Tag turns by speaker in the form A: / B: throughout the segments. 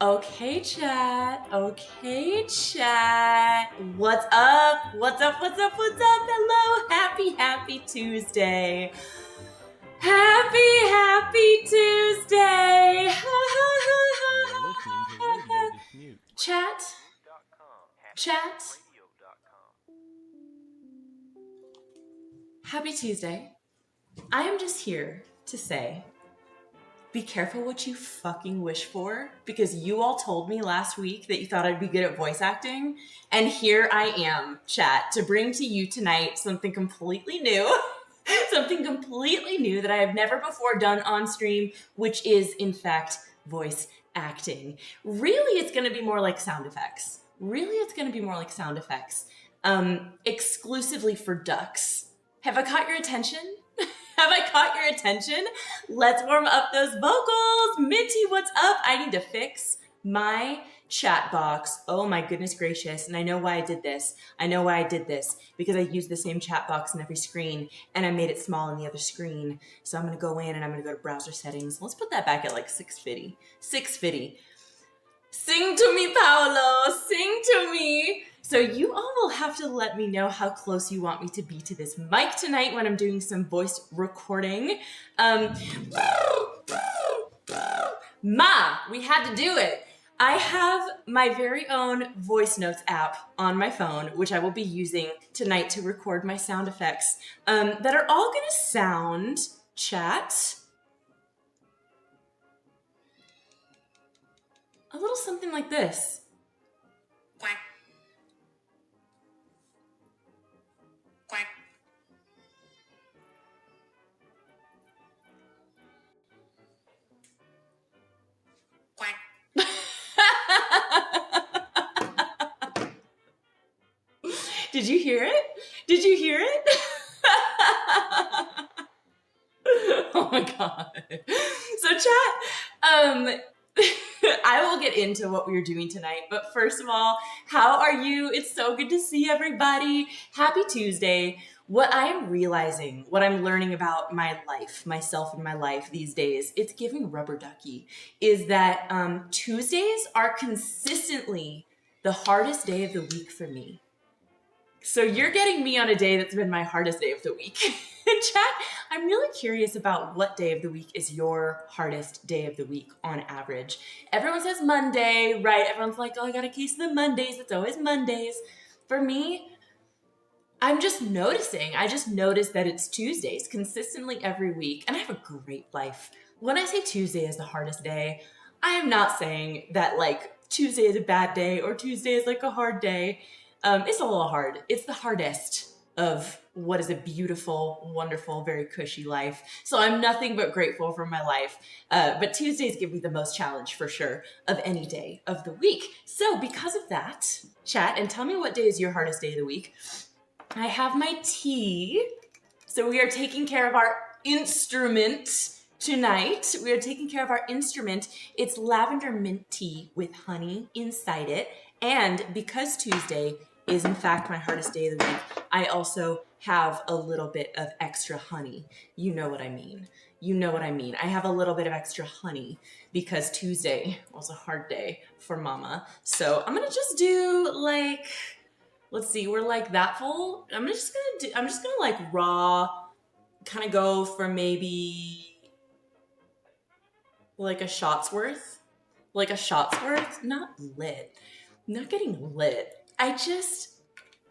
A: Okay, chat. Okay, chat. What's up? What's up? What's up? What's up? Hello. Happy Tuesday. Happy Tuesday.
B: You're listening to Radio Dispute.
A: Chat. Happy Tuesday. I am just here to say, be careful what you fucking wish for, because you all told me last week that you thought I'd be good at voice acting, and here I am, chat, to bring to you tonight something completely new. Something completely new that I have never before done on stream, which is, in fact, voice acting. Really, it's going to be more like sound effects. Exclusively for ducks. Have I caught your attention? Have I caught your attention? Let's warm up those vocals. Minty, what's up? I need to fix my chat box. Oh my goodness gracious. And I know why I did this. Because I use the same chat box in every screen and I made it small in the other screen. So I'm going to go in and I'm going to go to browser settings. Let's put that back at like 650. 650. Sing to me, Paolo. Sing to me. So you all will have to let me know how close you want me to be to this mic tonight when I'm doing some voice recording. We had to do it. I have my very own voice notes app on my phone, which I will be using tonight to record my sound effects that are all going to sound, chat, a little something like this. Quack. Quack. Quack. Did you hear it? Oh my god. So chat, I will get into what we were doing tonight, but first of all, how are you? It's so good to see everybody. Happy Tuesday. What I am realizing, what I'm learning about my life, myself and my life these days, it's giving rubber ducky, is that Tuesdays are consistently the hardest day of the week for me. So you're getting me on a day that's been my hardest day of the week. Chat, I'm really curious about what day of the week is your hardest day of the week on average. Everyone says Monday, right? Everyone's like, oh, I got a case of the Mondays. It's always Mondays. For me, I'm just noticing. I just noticed that it's Tuesdays consistently every week, and I have a great life. When I say Tuesday is the hardest day, I am not saying that like Tuesday is a bad day or Tuesday is like a hard day. It's a little hard. It's the hardest of what is a beautiful, wonderful, very cushy life. So I'm nothing but grateful for my life. But Tuesdays give me the most challenge for sure of any day of the week. So because of that, chat, and tell me what day is your hardest day of the week. I have my tea. So we are taking care of our instrument tonight. It's lavender mint tea with honey inside it. And because Tuesday is in fact my hardest day of the week, I also have a little bit of extra honey. You know what I mean. I have a little bit of extra honey because Tuesday was a hard day for mama. So I'm gonna just do like, let's see, we're like that full. I'm just gonna like raw, kind of go for maybe like a shot's worth. Not lit. Not getting lit. I just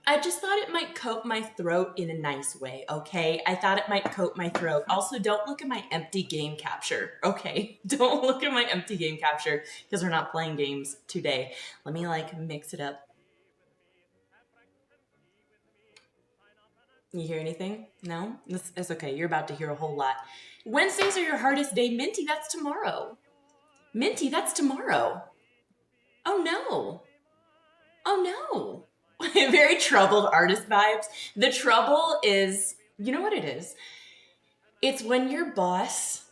A: thought it might coat my throat in a nice way, okay? I thought it might coat my throat. Also, don't look at my empty game capture, okay? Don't look at my empty game capture because we're not playing games today. Let me like mix it up. You hear anything? No? It's okay. You're about to hear a whole lot. Wednesdays are your hardest day. Minty, that's tomorrow. Oh no. Very troubled artist vibes. The trouble is, you know what it is? It's when your boss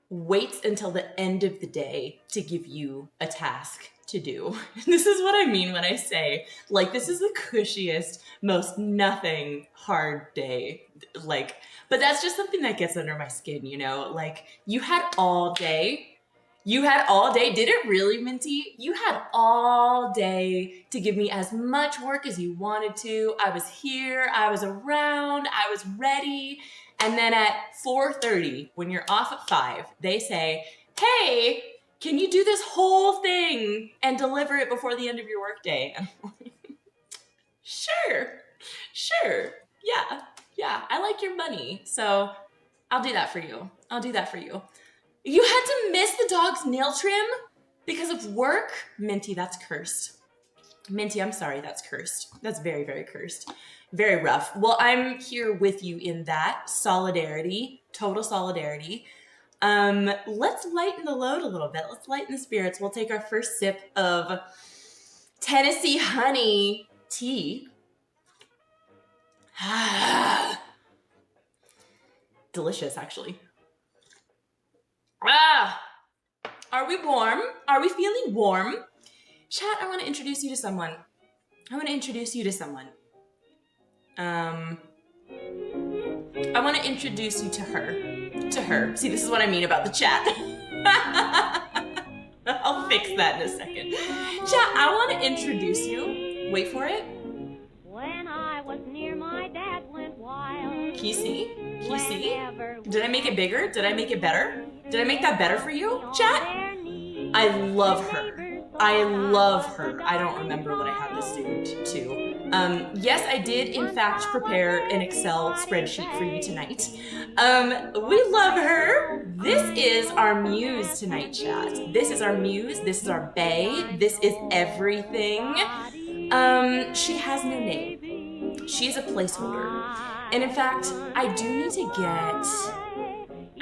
A: waits until the end of the day to give you a task to do. This is what I mean when I say, like, this is the cushiest, most nothing hard day. Like, but that's just something that gets under my skin, you know? Like, you had all day You had all day. Did it really, Minty? You had all day to give me as much work as you wanted to. I was here, I was around, I was ready. And then at 4:30, when you're off at 5, they say, hey, can you do this whole thing and deliver it before the end of your workday? And I'm like, sure, yeah, I like your money. So I'll do that for you. You had to miss the dog's nail trim because of work? Minty, that's cursed. Minty, I'm sorry, that's cursed. That's very, very cursed. Very rough. Well, I'm here with you in that solidarity, total solidarity. Let's lighten the load a little bit. Let's lighten the spirits. We'll take our first sip of Tennessee honey tea. Delicious, actually. Are we warm? Are we feeling warm? Chat, I want to introduce you to someone. I want to introduce you to her. See, this is what I mean about the chat. I'll fix that in a second. Chat, I want to introduce you. Wait for it.
C: When I was near, my dad went wild.
A: Can you see? Did I make it bigger? Did I make it better? Did I make that better for you, chat? I love her. I don't remember what I had this dude to. Yes, I did in fact prepare an Excel spreadsheet for you tonight. We love her. This is our muse tonight, chat. This is our muse. This is our bae. This is everything. She has no name. She is a placeholder. And in fact, I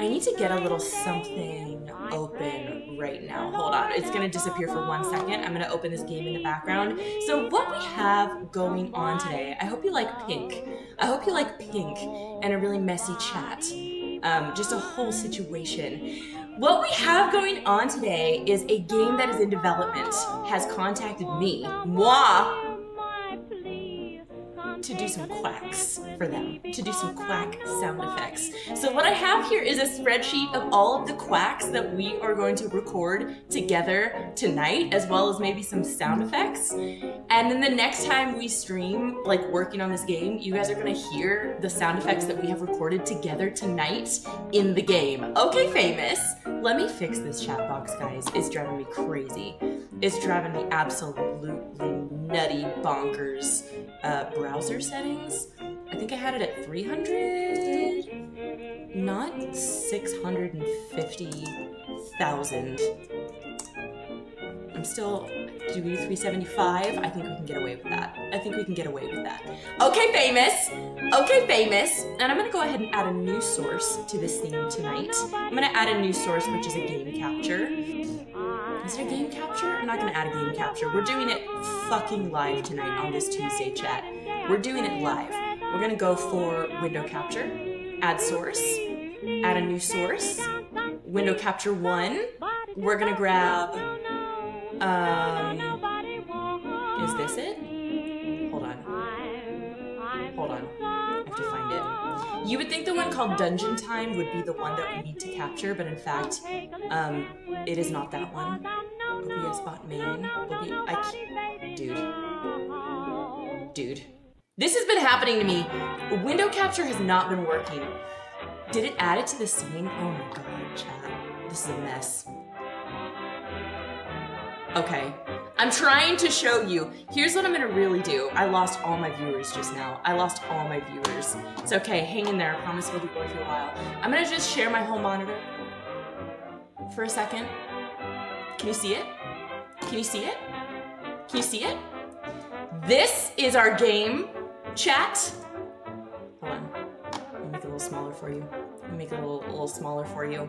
A: need to get a little something open right now. Hold on, it's gonna disappear for 1 second. I'm gonna open this game in the background. So what we have going on today, I hope you like pink. And a really messy chat. Just a whole situation. What we have going on today is a game that is in development, has contacted me, moi, to do some quacks for them, to do some quack sound effects. So what I have here is a spreadsheet of all of the quacks that we are going to record together tonight, as well as maybe some sound effects. And then the next time we stream, like working on this game, you guys are gonna hear the sound effects that we have recorded together tonight in the game. Okay, famous. Let me fix this chat box, guys. It's driving me crazy. It's driving me absolutely nutty bonkers. Browser settings. I think I had it at 300, not 650,000. I'm still, do we do 375? I think we can get away with that. Okay, famous. And I'm gonna go ahead and add a new source to this theme tonight. I'm gonna add a new source, which is a game capture. Is it a game capture? I'm not gonna add a game capture. We're doing it fucking live tonight on this Tuesday, chat. We're doing it live. We're gonna go for window capture, add source, add a new source, window capture 1. We're gonna grab, is this it? Hold on. I have to find it. You would think the one called Dungeon Time would be the one that we need to capture, but in fact, it is not that one. OBS bot main. Dude. This has been happening to me. Window capture has not been working. Did it add it to the scene? Oh my god, chat. This is a mess. Okay. I'm trying to show you. Here's what I'm gonna really do. I lost all my viewers just now. It's okay, hang in there. I promise it'll be going for a while. I'm gonna just share my whole monitor for a second. Can you see it? This is our game, chat. Hold on. Let me make it a little smaller for you.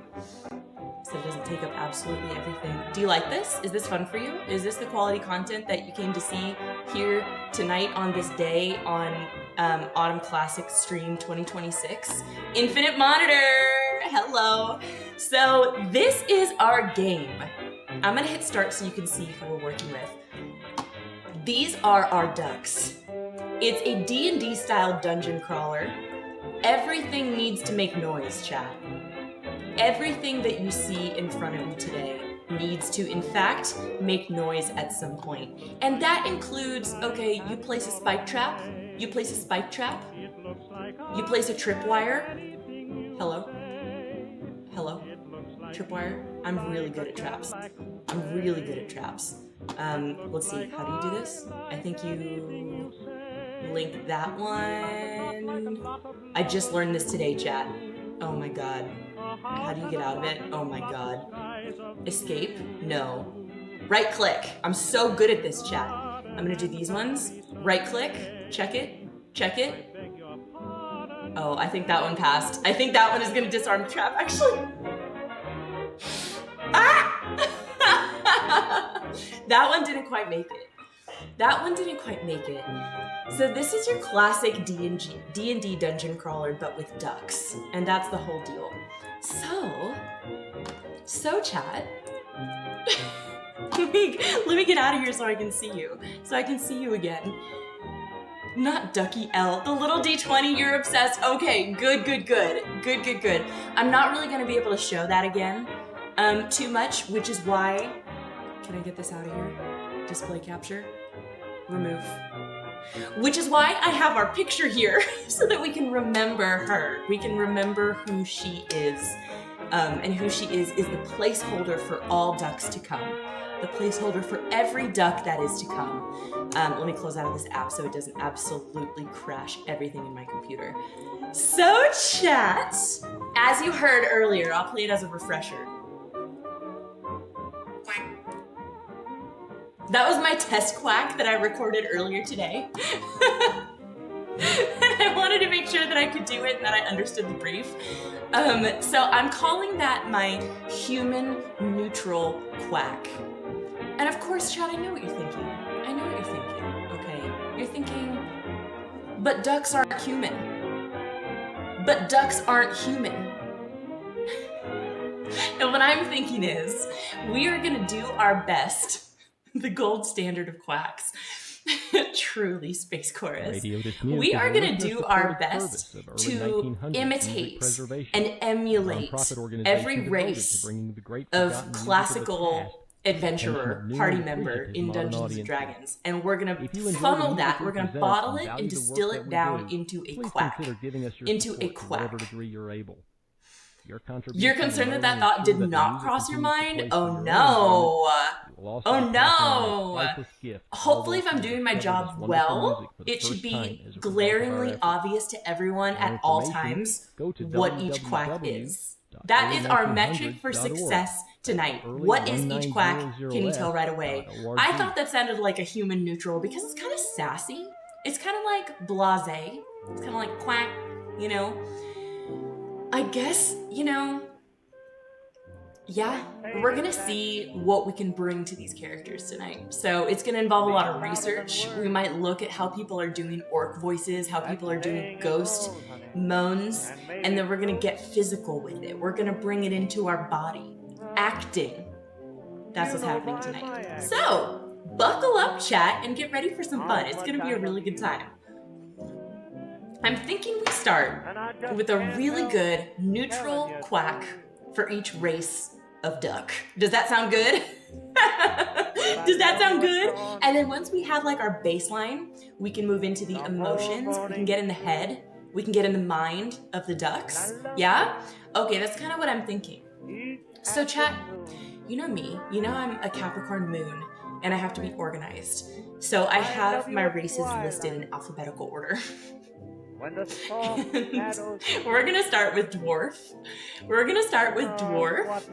A: So it doesn't take up absolutely everything. Do you like this? Is this fun for you? Is this the quality content that you came to see here tonight on this day on Autumn Classic Stream 2026? Infinite Monitor! Hello! So this is our game. I'm gonna hit start so you can see who we're working with. These are our ducks. It's a D&D style dungeon crawler. Everything needs to make noise, chat. Everything that you see in front of you today needs to, in fact, make noise at some point. And that includes, okay, you place a spike trap, you place a spike trap, you place a tripwire. Hello? Hello? Tripwire? I'm really good at traps. I'm really good at traps. Let's see, how do you do this? I think you link that one. I just learned this today, chat. Oh my god. How do you get out of it? Oh my god. Escape? No. Right click. I'm so good at this, chat. I'm gonna do these ones. Right click. Check it. Check it. Oh, I think that one passed. I think that one is gonna disarm the trap, actually. Ah! That one didn't quite make it. That one didn't quite make it. So this is your classic D&D dungeon crawler, but with ducks. And that's the whole deal. So chat. let me get out of here so I can see you. So I can see you again. Not Ducky L. The little D20, you're obsessed. Okay, good. I'm not really gonna be able to show that again too much, which is why... Can I get this out of here? Display capture. Remove. Which is why I have our picture here, so that we can remember her. We can remember who she is. And who she is the placeholder for all ducks to come. The placeholder for every duck that is to come. Let me close out of this app so it doesn't absolutely crash everything in my computer. So chat, as you heard earlier, I'll play it as a refresher. That was my test quack that I recorded earlier today. And I wanted to make sure that I could do it and that I understood the brief. So I'm calling that my human neutral quack. And of course, chat, I know what you're thinking. I know what you're thinking, okay? You're thinking, but ducks aren't human. But ducks aren't human. And what I'm thinking is, we are gonna do our best, the gold standard of quacks, truly Space Chorus. We are going to do our best to imitate and emulate every race of classical adventurer, party member in Dungeons & Dragons. And we're going to funnel that, we're going to bottle it and distill it down into a quack. Into a quack. You're concerned that that thought did not cross your mind? Oh no! Oh no! Hopefully if I'm doing my job well, it should be glaringly obvious to everyone at all times what each quack is. That is our metric for success tonight. What is each quack? Can you tell right away? I thought that sounded like a human neutral because it's kind of sassy. It's kind of like blasé. It's kind of like quack, you know? I guess, you know, yeah, we're gonna see what we can bring to these characters tonight. So it's gonna involve a lot of research. We might look at how people are doing orc voices, how people are doing ghost moans, and then we're gonna get physical with it. We're gonna bring it into our body. Acting. That's what's happening tonight. So, buckle up, chat, and get ready for some fun. It's gonna be a really good time. I'm thinking we start with a really good neutral quack for each race of duck. Does that sound good? Does that sound good? And then once we have like our baseline, we can move into the emotions. We can get in the head. We can get in the mind of the ducks. Yeah? Okay, that's kind of what I'm thinking. So chat, you know me. You know I'm a Capricorn moon and I have to be organized. So I have my races listed in alphabetical order. And we're gonna start with dwarf. We're gonna start with dwarf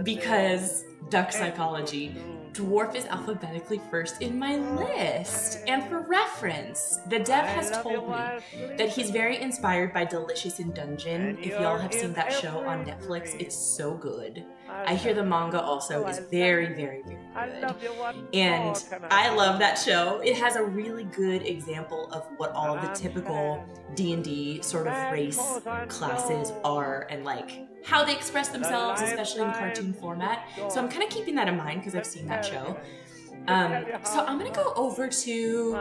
A: because duck psychology. Dwarf is alphabetically first in my list. And for reference, the dev has told me that he's very inspired by Delicious in Dungeon. If y'all have seen that show on Netflix, it's so good. I hear the manga also is very, very, very good. And I love that show. It has a really good example of what all of the typical D&D sort of race classes are and like how they express themselves, especially in cartoon format. So I'm kind of keeping that in mind because I've seen that show. So I'm gonna go over to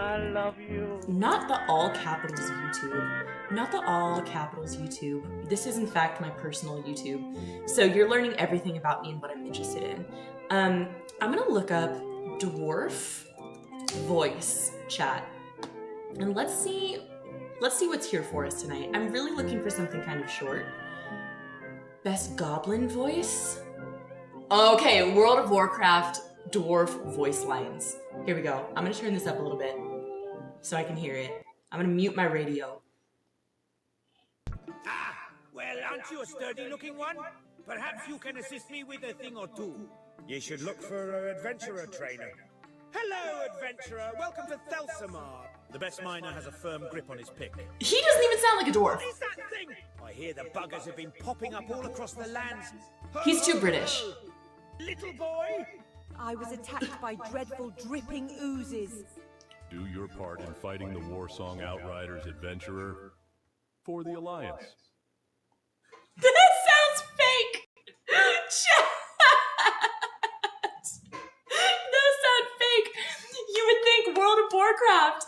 A: not the all capitals YouTube. Not the all capitals YouTube. This is in fact my personal YouTube. So you're learning everything about me and what I'm interested in. I'm gonna look up dwarf voice chat, and let's see what's here for us tonight. I'm really looking for something kind of short. Best goblin voice. Okay, World of Warcraft dwarf voice lines. Here we go. I'm gonna turn this up a little bit so I can hear it. I'm gonna mute my radio.
D: Well, aren't you a sturdy-looking one? Perhaps you can assist me with a thing or two.
E: You should look for an adventurer trainer.
D: Hello, adventurer. Welcome to Thelsamar. The best miner has a firm grip on his pick.
A: He doesn't even sound like a dwarf.
D: What is that thing? I hear the buggers have been popping up all across the lands.
A: He's too British.
D: Little boy?
F: I was attacked by dreadful dripping oozes.
B: Do your part in fighting the Warsong Outriders, adventurer. For the Alliance.
A: This sounds fake. Chat. Those sound fake. You would think World of Warcraft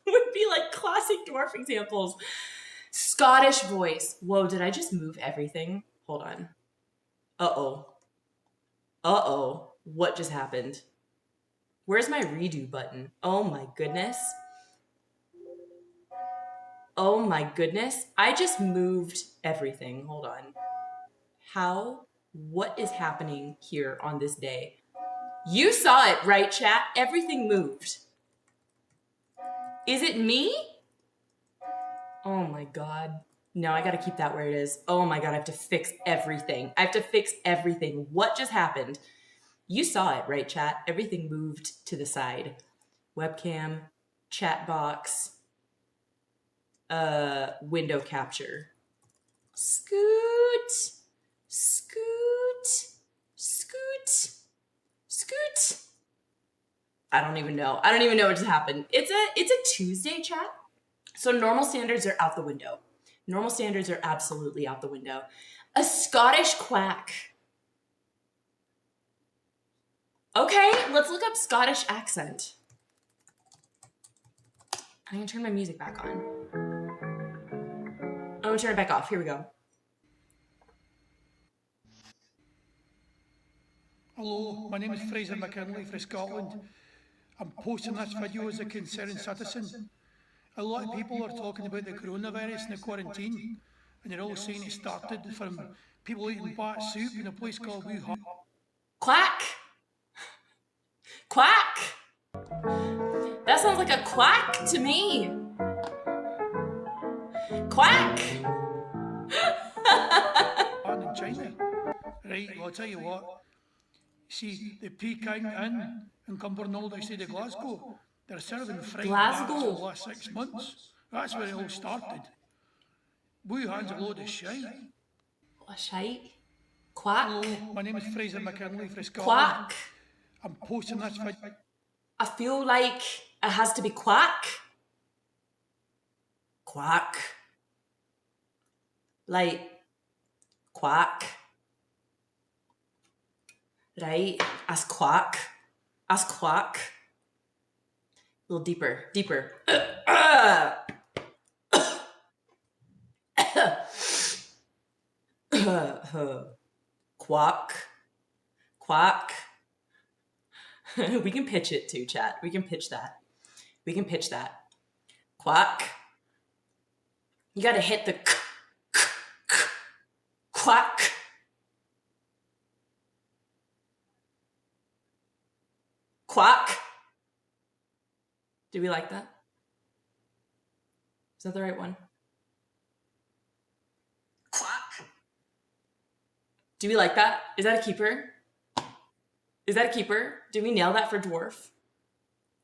A: would be like classic dwarf examples. Scottish voice. Whoa, did I just move everything? Hold on. Uh-oh. Uh-oh. What just happened? Where's my redo button? Oh my goodness. Oh my goodness. I just moved everything. Hold on. How? What is happening here on this day? You saw it, right, chat? Everything moved. Is it me? Oh my God. No, I gotta keep that where it is. Oh my God, I have to fix everything. I have to fix everything. What just happened? You saw it, right, chat? Everything moved to the side. Webcam, chat box, window capture. Scoot, scoot, scoot, scoot. I don't even know. I don't even know what just happened. It's a Tuesday, chat. So normal standards are out the window. Normal standards are absolutely out the window. A Scottish quack. Okay, let's look up Scottish accent. I'm gonna turn my music back on. I'm gonna turn it back off. Here we go.
G: Hello, my name is Fraser McKinley from Scotland. I'm posting this video as a concerned citizen. A lot of people are talking about the coronavirus and the quarantine, and they're all saying it started from people eating bat soup in a place called Wuhan.
A: Quack! Quack! That sounds like a quack to me. Quack!
G: In China. Right, well, I'll tell you what. See, the Peking Inn in Cumbernauld outside of Glasgow, they're serving fried bats for the last 6 months. That's where it all started. Wuhan's a load of shite.
A: What shite? Quack?
G: Hello, my name is Fraser McKinley from Scotland.
A: Quack?
G: I'm posting this video.
A: I feel like it has to be quack. Quack. Like, quack. Right? As quack. As quack. A little deeper. Deeper. Quack. Quack. We can pitch it too, chat. We can pitch that. We can pitch that. Quack. You gotta hit the quack. Quack. Do we like that? Is that the right one? Quack. Do we like that? Is that a keeper? Is that a keeper? Did we nail that for dwarf?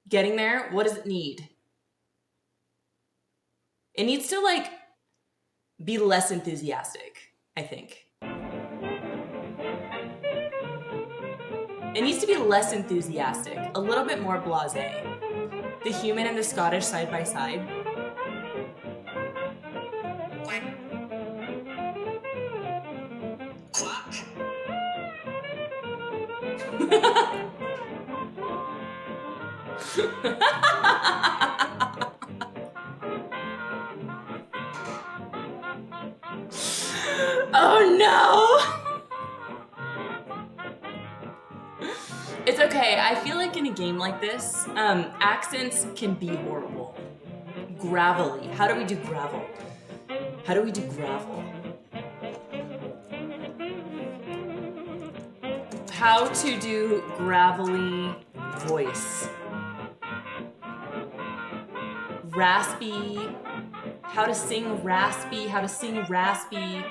A: Getting there? What does it need? It needs to, like, be less enthusiastic, I think. It needs to be less enthusiastic, a little bit more blasé. The human and the Scottish side by side. Oh no! I feel like in a game like this, accents can be horrible. Gravelly. How do we do gravel? How do we do gravel? How to do gravelly voice. Raspy. How to sing raspy. How to sing raspy.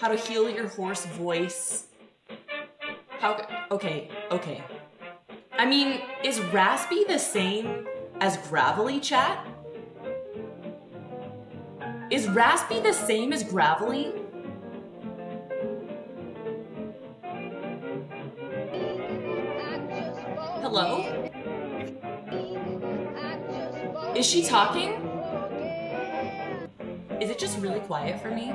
A: How to heal your hoarse voice. Okay. I mean, is raspy the same as gravelly, chat? Is raspy the same as gravelly? Hello? Is she talking? Is it just really quiet for me?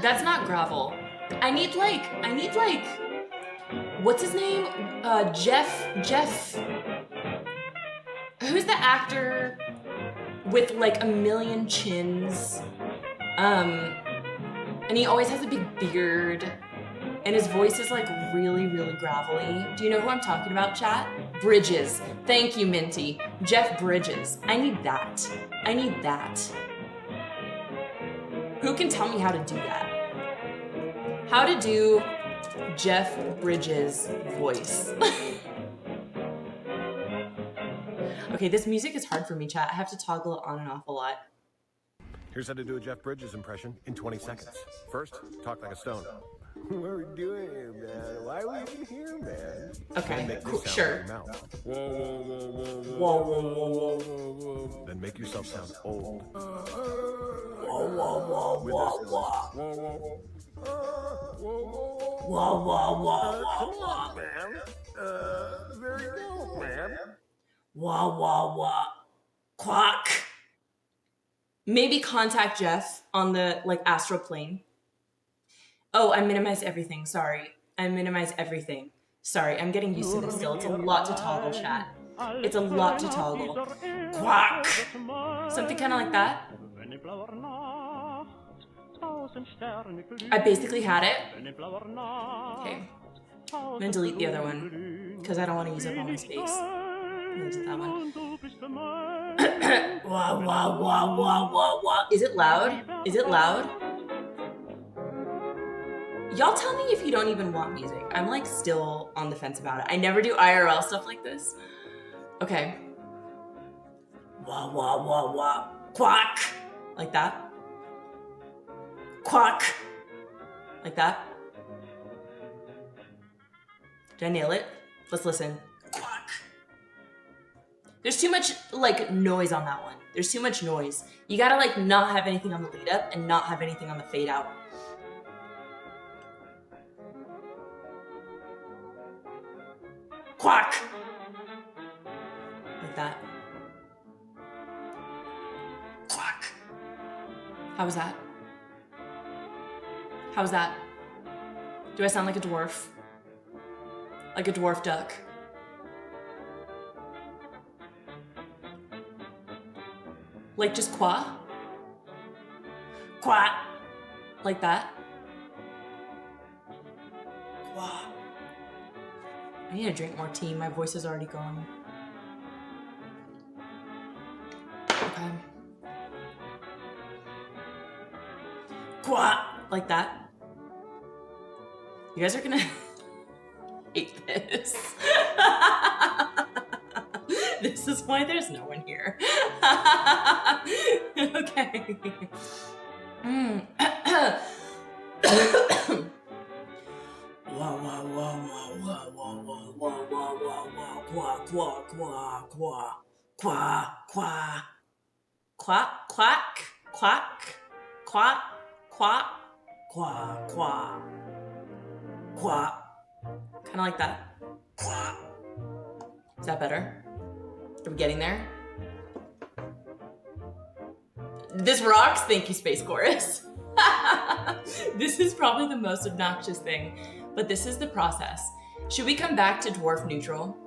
A: That's not gravel. I need like, what's his name? Jeff. Who's the actor with like a million chins? And he always has a big beard. And his voice is like really, really gravelly. Do you know who I'm talking about, chat? Bridges. Thank you, Minty. Jeff Bridges. I need that. Who can tell me how to do that? How to do Jeff Bridges' voice. Okay, this music is hard for me, chat. I have to toggle it on and off a lot.
H: Here's how to do a Jeff Bridges impression in 20 seconds. First, talk like a stone. What are we doing here, man? Why are we even here, man?
A: Okay, cool, sure.
H: Whoa. Then make yourself sound old. Come on, man. There you go, man.
A: Quack. Maybe contact Jeff on the like astral plane. Oh, I minimized everything. Sorry. I'm getting used to this still. It's a lot to toggle, chat. It's a lot to toggle. Quack. Something kind of like that. I basically had it. Okay. I'm gonna delete the other one because I don't want to use up all my space. I'm gonna delete that one. Is it loud? Y'all tell me if you don't even want music. I'm like still on the fence about it. I never do IRL stuff like this. Okay. Quack. Like that. Quack. Like that. Did I nail it? Let's listen. Quack. There's too much like noise on that one. There's too much noise. You gotta like not have anything on the lead up and not have anything on the fade out. Quack! Like that. Quack! How was that? Do I sound like a dwarf? Like a dwarf duck? Like just qua? Qua! Like that? Qua! I need to drink more tea. My voice is already going. Okay. Quack! Like that. You guys are gonna hate this. This is why there's no one here. Okay. Kind of like that. Is that better? Are we getting there? This rocks. Thank you, Space Chorus. This is probably the most obnoxious thing, but this is the process. Should we come back to dwarf neutral?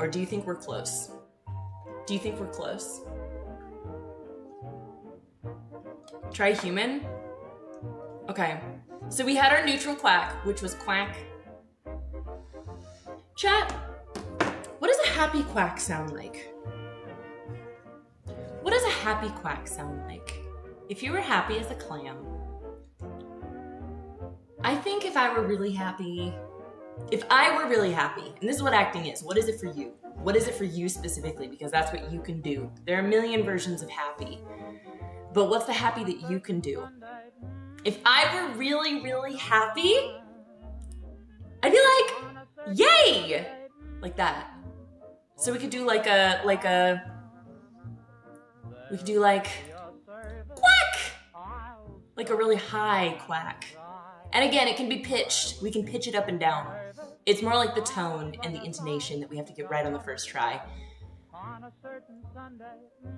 A: Or do you think we're close? Try human? Okay, so we had our neutral quack, which was quack. Chat, what does a happy quack sound like? What does a happy quack sound like? If you were happy as a clam, I think if I were really happy, and this is what acting is, what is it for you? What is it for you specifically? Because that's what you can do. There are a million versions of happy, but what's the happy that you can do? If I were really, really happy, I'd be like, yay! Like that. So we could do like quack! Like a really high quack. And again, it can be pitched. We can pitch it up and down. It's more like the tone and the intonation that we have to get right on the first try.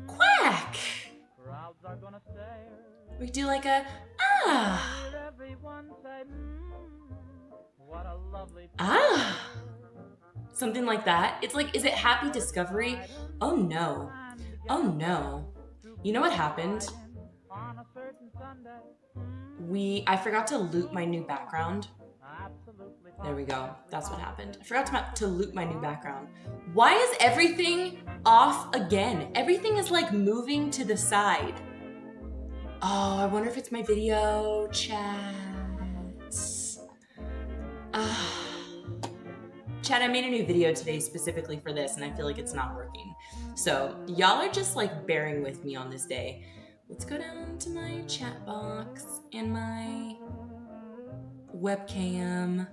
A: Quack! We do like a ah. Ah. Something like that. It's like, is it happy discovery? Oh no. Oh no. You know what happened? I forgot to loop my new background. There we go. That's what happened. I forgot to loop my new background. Why is everything off again? Everything is like moving to the side. Oh, I wonder if it's my video chat. Chat, I made a new video today specifically for this and I feel like it's not working. So y'all are just like bearing with me on this day. Let's go down to my chat box and my webcam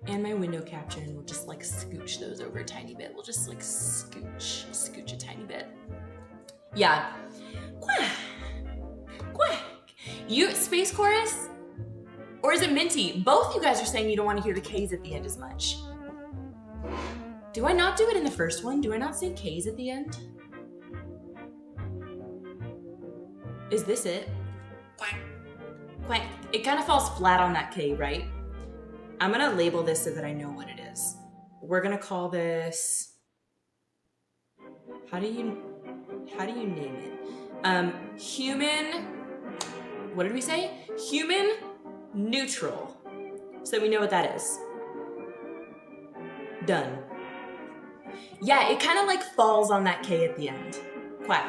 A: and my window capture, and we'll just like scooch those over a tiny bit. We'll just like scooch a tiny bit. Yeah. Quack, quack. You, Space Chorus? Or is it Minty? Both you guys are saying you don't want to hear the K's at the end as much. Do I not do it in the first one? Do I not say K's at the end? Is this it? Quack. Quack. It kind of falls flat on that K, right? I'm gonna label this so that I know what it is. We're gonna call this, how do you name it? Human, what did we say? Human neutral. So we know what that is. Done. Yeah, it kind of like falls on that K at the end. Quack.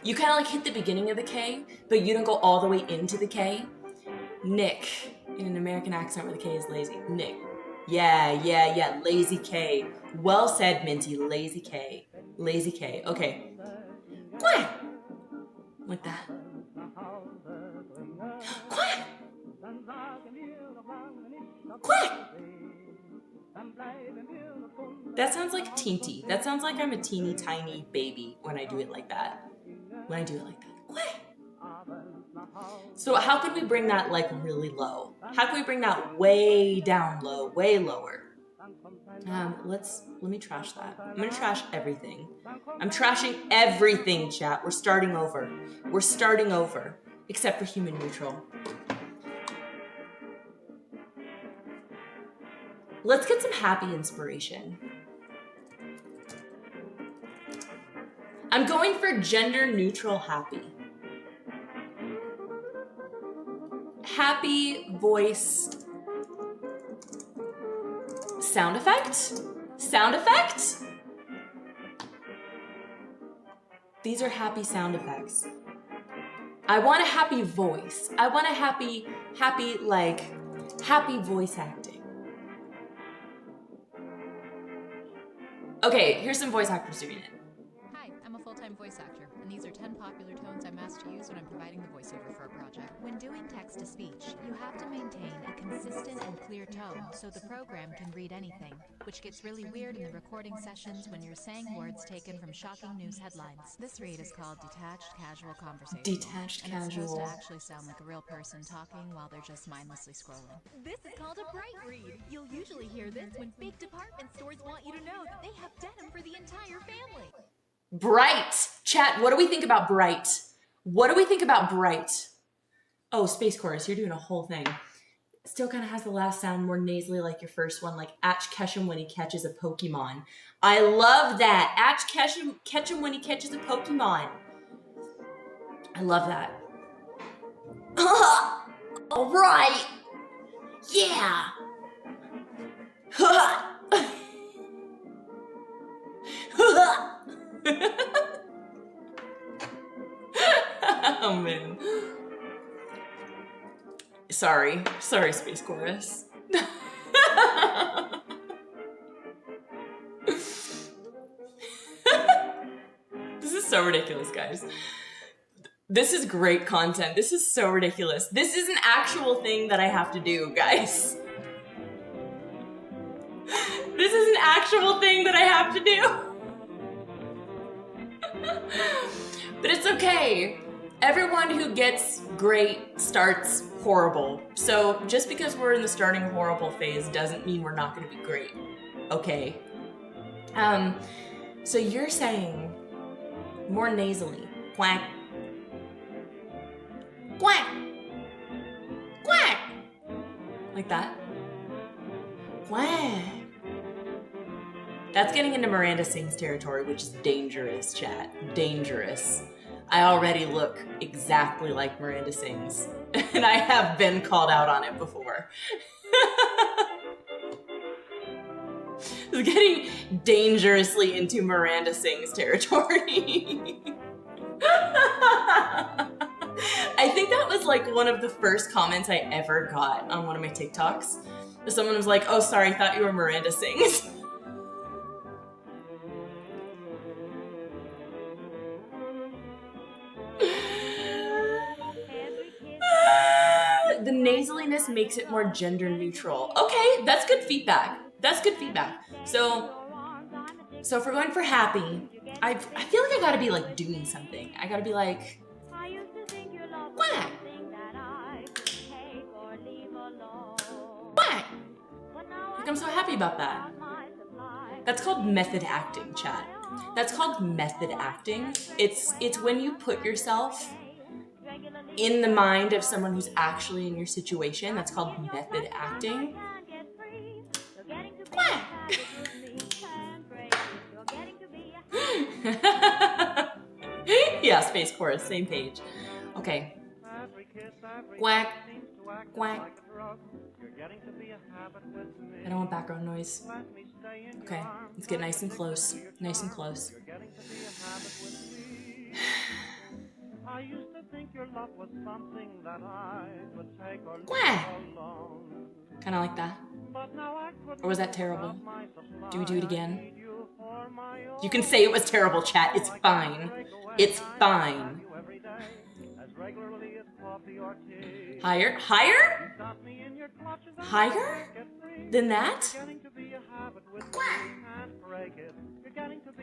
A: You kind of like hit the beginning of the K, but you don't go all the way into the K. Nick, in an American accent where the K is lazy. Nick. Yeah, lazy K. Well said, Minty, lazy K. Lazy K, okay. Quack! Like that. Quack! Quack! That sounds like teeny. That sounds like I'm a teeny tiny baby when I do it like that. Quack! So how could we bring that like really low? How can we bring that way down low, way lower? Let me trash that. I'm gonna trash everything. I'm trashing everything, chat. We're starting over. We're starting over, except for human neutral. Let's get some happy inspiration. I'm going for gender neutral happy. Happy voice. Sound effect? Sound effect? These are happy sound effects. I want a happy voice. I want a happy voice acting. Okay, here's some voice actors doing it.
I: Hi, I'm a full-time voice actor, and these are 10 popular tones I'm asked to use when I'm providing the voiceover for a project. When doing text-to-speech, you have to maintain a consistent and clear tone so the program can read anything, which gets really weird in the recording sessions when you're saying words taken from shocking news headlines. This read is called detached casual conversation.
A: Detached
I: and
A: casual.
I: it's supposed to actually sound like a real person talking while they're just mindlessly scrolling.
J: This is called a bright read. You'll usually hear this when big department stores want you to know that they have denim for the entire family.
A: Bright. Chat, what do we think about bright? What do we think about bright? Oh, Space Chorus, you're doing a whole thing. Still kind of has the last sound more nasally like your first one, like Ash Ketchum when he catches a Pokemon. I love that. Ash Ketchum when he catches a Pokemon. I love that. All right. Yeah. Oh man. Sorry, Space Chorus. This is so ridiculous, guys. This is great content. This is so ridiculous. This is an actual thing that I have to do, guys. This is an actual thing that I have to do. But it's okay. Everyone who gets great starts horrible. So just because we're in the starting horrible phase doesn't mean we're not going to be great. Okay. So you're saying more nasally. Quack. Quack. Quack. Like that. Quack. That's getting into Miranda Sings territory, which is dangerous, chat. Dangerous. I already look exactly like Miranda Sings, and I have been called out on it before. It's getting dangerously into Miranda Sings territory. I think that was like one of the first comments I ever got on one of my TikToks. Someone was like, "Oh, sorry, I thought you were Miranda Sings." The nasaliness makes it more gender neutral. Okay, that's good feedback. That's good feedback. So if we're going for happy, I feel like I gotta be like doing something. I gotta be like, quack. Quack. Like, I'm so happy about that. That's called method acting, chat. That's called method acting. It's when you put yourself in the mind of someone who's actually in your situation. That's called method acting. Quack. Yeah, Space Chorus, same page. Okay. Quack. Quack. I don't want background noise. Okay, let's get nice and close. Nice and close.
K: I used to think your love was something that I would take or
A: leave alone. Kind of like that. Or was that terrible? Do we do it again? You can say it was terrible, chat. It's fine. It's fine. Higher? Higher? Higher? Than that?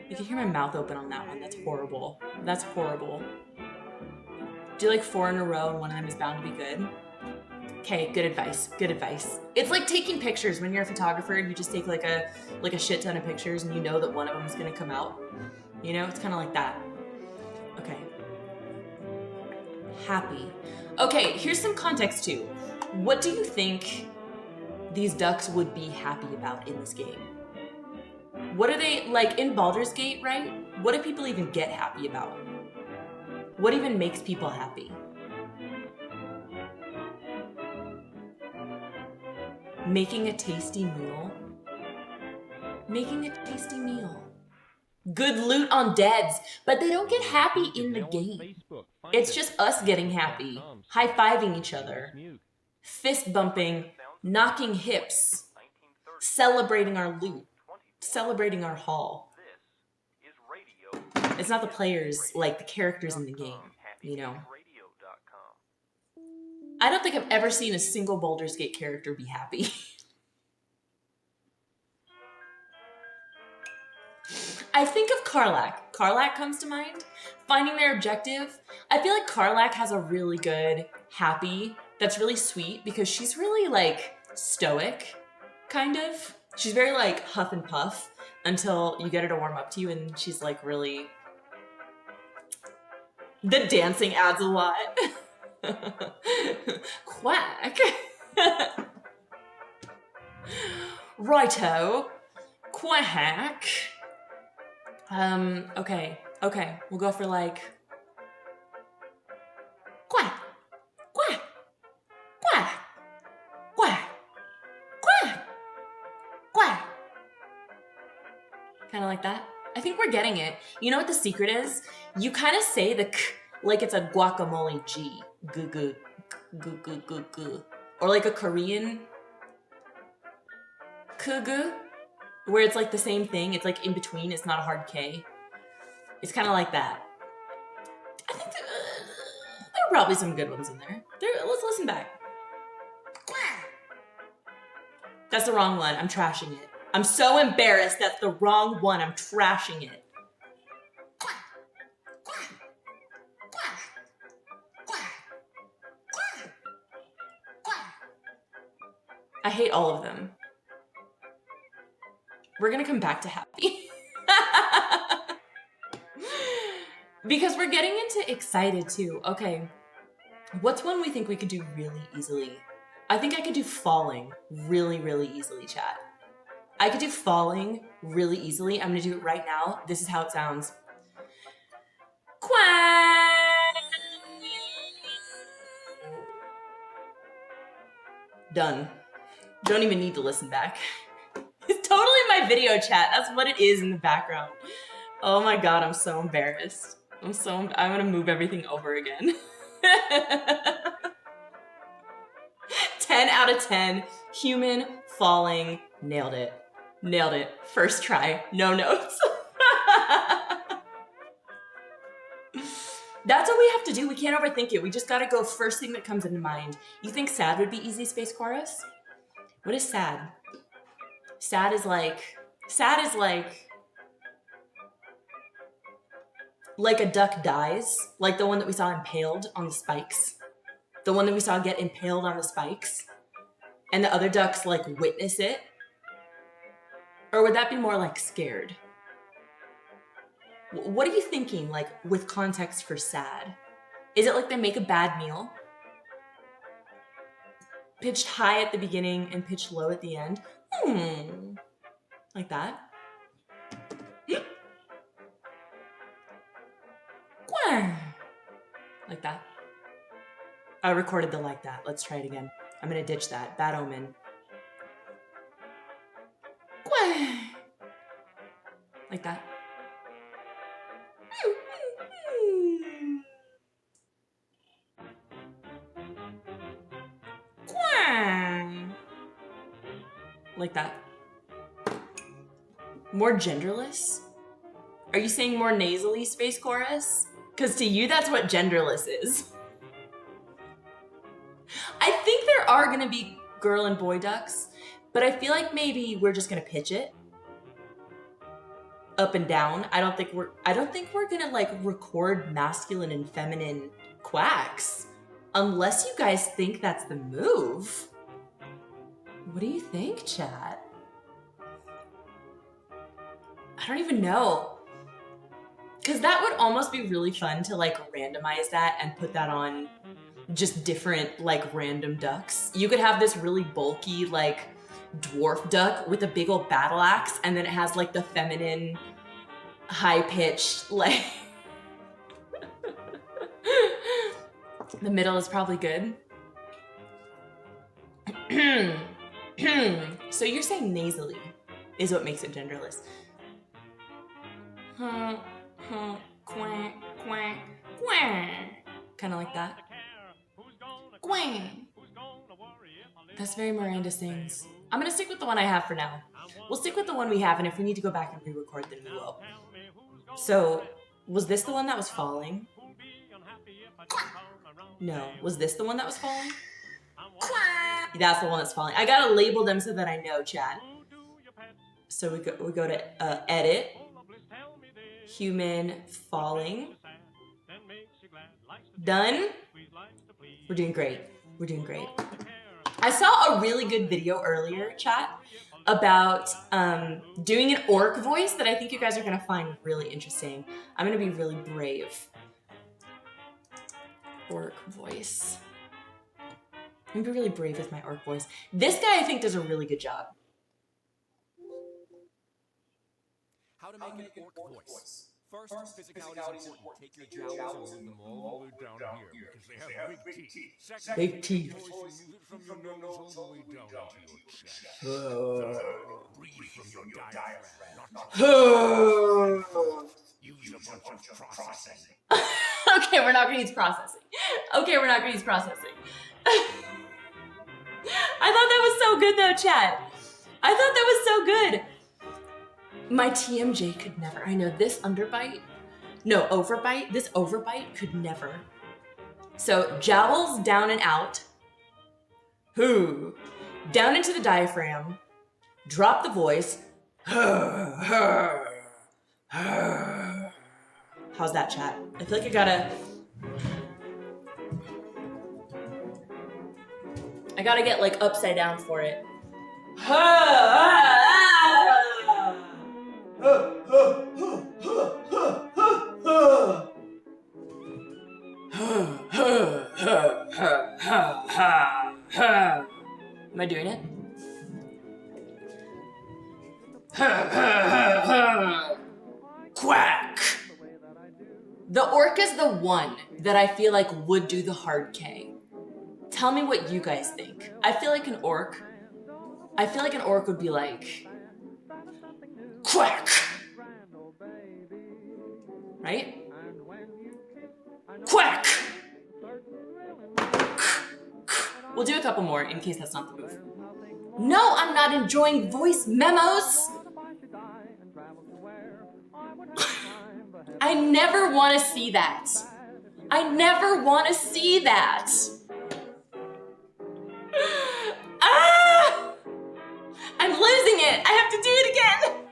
A: You can hear my mouth open on that one. That's horrible. That's horrible. Do like 4 in a row and one of them is bound to be good. Okay, good advice. Good advice. It's like taking pictures. When you're a photographer, you just take like a shit ton of pictures and you know that one of them is gonna come out. You know, it's kind of like that. Okay. Happy. Okay, here's some context too. What do you think these ducks would be happy about in this game? What are they, like in Baldur's Gate, right? What do people even get happy about? What even makes people happy? Making a tasty meal. Making a tasty meal. Good loot on deads, but they don't get happy in the game. It's just us getting happy, high-fiving each other, fist bumping, knocking hips, celebrating our loot, celebrating our haul. It's not the players, like the characters in the game, you know? I don't think I've ever seen a single Baldur's Gate character be happy. I think of Karlach. Karlach comes to mind. Finding their objective. I feel like Karlach has a really good happy that's really sweet because she's really like stoic, kind of. She's very like huff and puff until you get her to warm up to you and she's like really... The dancing adds a lot. Quack. Righto. Quack. Okay. We'll go for like... Quack. Quack. Quack. Kind of like that. I think we're getting it. You know what the secret is? You kind of say the k like it's a guacamole G. Gu gu gu gu gu gu. Or like a Korean kugu, where it's like the same thing. It's like in between. It's not a hard K. It's kind of like that. I think there are probably some good ones in there. Let's listen back. That's the wrong one. I'm trashing it. I'm so embarrassed. That's the wrong one. I'm trashing it. I hate all of them. We're gonna come back to happy. Because we're getting into excited too. Okay, what's one we think we could do really easily? I think I could do falling really, really easily, chat. I could do falling really easily. I'm gonna do it right now. This is how it sounds. Quack! Done. Don't even need to listen back. It's totally my video chat. That's what it is in the background. Oh my god, I'm so embarrassed. I'm gonna move everything over again. 10 out of 10. Human falling. Nailed it. Nailed it. First try. No notes. That's what we have to do. We can't overthink it. We just gotta go first thing that comes into mind. You think sad would be easy space chorus? What is sad? Sad is like a duck dies, like the one that we saw impaled on the spikes. The one that we saw get impaled on the spikes. And the other ducks like witness it. Or would that be more like scared? What are you thinking, like, with context for sad? Is it like they make a bad meal? Pitched high at the beginning and pitched low at the end? Like that. Like that. I recorded the like that. Let's try it again. I'm gonna ditch that. Bad omen. Like that. Like that. More genderless? Are you saying more nasally space chorus? Because to you, that's what genderless is. I think there are gonna be girl and boy ducks, but I feel like maybe we're just gonna pitch it up and down. I don't think we're gonna like record masculine and feminine quacks unless you guys think that's the move. What do you think, chat? I don't even know. Because that would almost be really fun to like randomize that and put that on just different like random ducks. You could have this really bulky like dwarf duck with a big old battle axe, and then it has like the feminine high-pitched like the middle is probably good. So you're saying nasally is what makes it genderless. Quack, quack, quack. Kind of like that. Quack. That's very Miranda sings. I'm gonna stick with the one I have for now. We'll stick with the one we have, and if we need to go back and re-record, then we will. So, was this the one that was falling? No. Was this the one that was falling? That's the one that's falling. I gotta label them so that I know, chat. So we go to edit. Human falling. Done. We're doing great. We're doing great. I saw a really good video earlier, chat, about doing an orc voice that I think you guys are gonna find really interesting. I'm gonna be really brave. Orc voice. I'm gonna be really brave with my orc voice. This guy I think does a really good job.
L: How to make an orc voice.
H: First, physicality is important. Take your jowls and move them all the way down here because they have big teeth. Second,
A: Big teeth.
H: voice, move it from your nose all the way down into your chest. Breathe from your diaphragm, not use a bunch of processing.
A: Okay, we're not gonna use processing. Okay, we're not gonna use processing. I thought that was so good though, chat. I thought that was so good. My TMJ could never. I know this overbite, this overbite could never. So jowls down and out. Whoo. Down into the diaphragm. Drop the voice. How's that, chat? I feel like I gotta get like upside down for it. Am I doing it? Quack! The orc is the one that I feel like would do the hard K. Tell me what you guys think. I feel like an orc would be like, quack! Right? Quack! We'll do a couple more in case that's not the move. No, I'm not enjoying voice memos! I never want to see that. I never want to see that. Ah! I'm losing it. I have to do it again.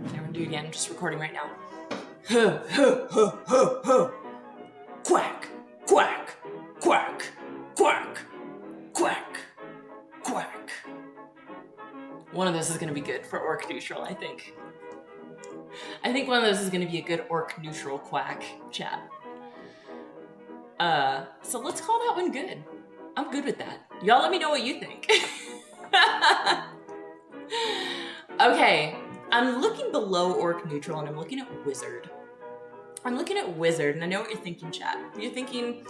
A: I'm gonna do it again. I'm just recording right now. Quack, quack, quack, quack, quack, quack. One of those is gonna be good for orc neutral, I think. I think one of those is gonna be a good orc neutral quack, chat. So let's call that one good. I'm good with that. Y'all let me know what you think. Okay, I'm looking below orc neutral and I'm looking at wizard. I'm looking at wizard and I know what you're thinking, chat. You're thinking,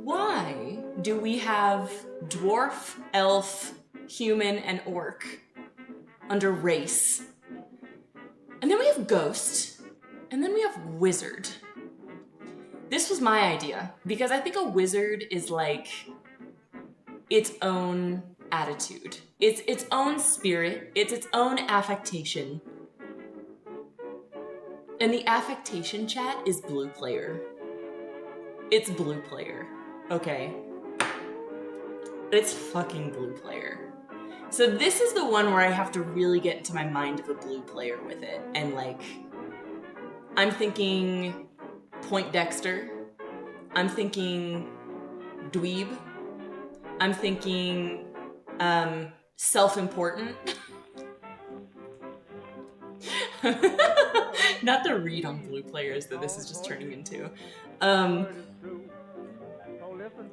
A: why do we have dwarf, elf, human, and orc under race? And then we have ghost, and then we have wizard. This was my idea because I think a wizard is like its own attitude. It's its own spirit. It's its own affectation. And the affectation, chat, is blue player. It's blue player, okay? It's fucking blue player. So this is the one where I have to really get into my mind of a blue player with it. And like, I'm thinking Point Dexter. I'm thinking dweeb. I'm thinking self-important. Not the read on blue players that this is just turning into.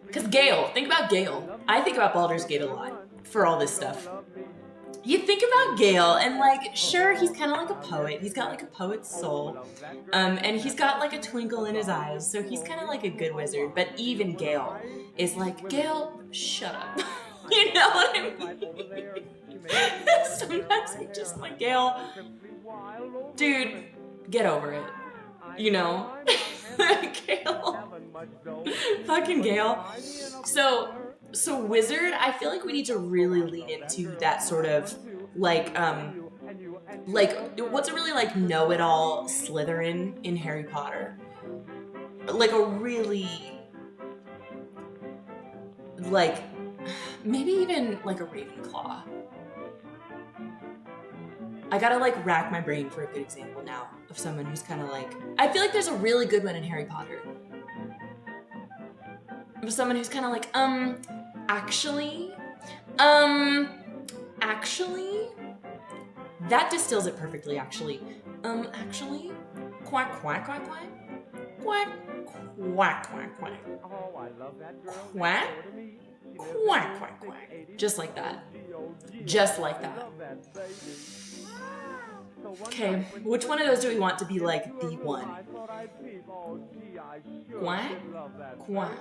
A: Because Gale, think about Gale. I think about Baldur's Gate a lot for all this stuff. You think about Gale and like, sure, he's kind of like a poet. He's got like a poet's soul. And he's got like a twinkle in his eyes. So he's kind of like a good wizard. But even Gale is like, Gale, shut up. You know what I mean? Sometimes I'm just like, Gale, dude, get over it. You know? Gale. Fucking Gale. So wizard, I feel like we need to really lean into that sort of like what's a really like know-it-all Slytherin in Harry Potter? Like a really like maybe even like a Ravenclaw. I gotta like rack my brain for a good example now of someone who's kind of like, I feel like there's a really good one in Harry Potter. Of someone who's kind of like, actually, that distills it perfectly, actually. Actually, quack, quack, quack, quack, quack, Quack, quack, quack.
K: Oh, I love that girl.
A: Quack, quack, quack, quack. Just like that. Just like that. Okay, which one of those do we want to be like the one? Quack, quack.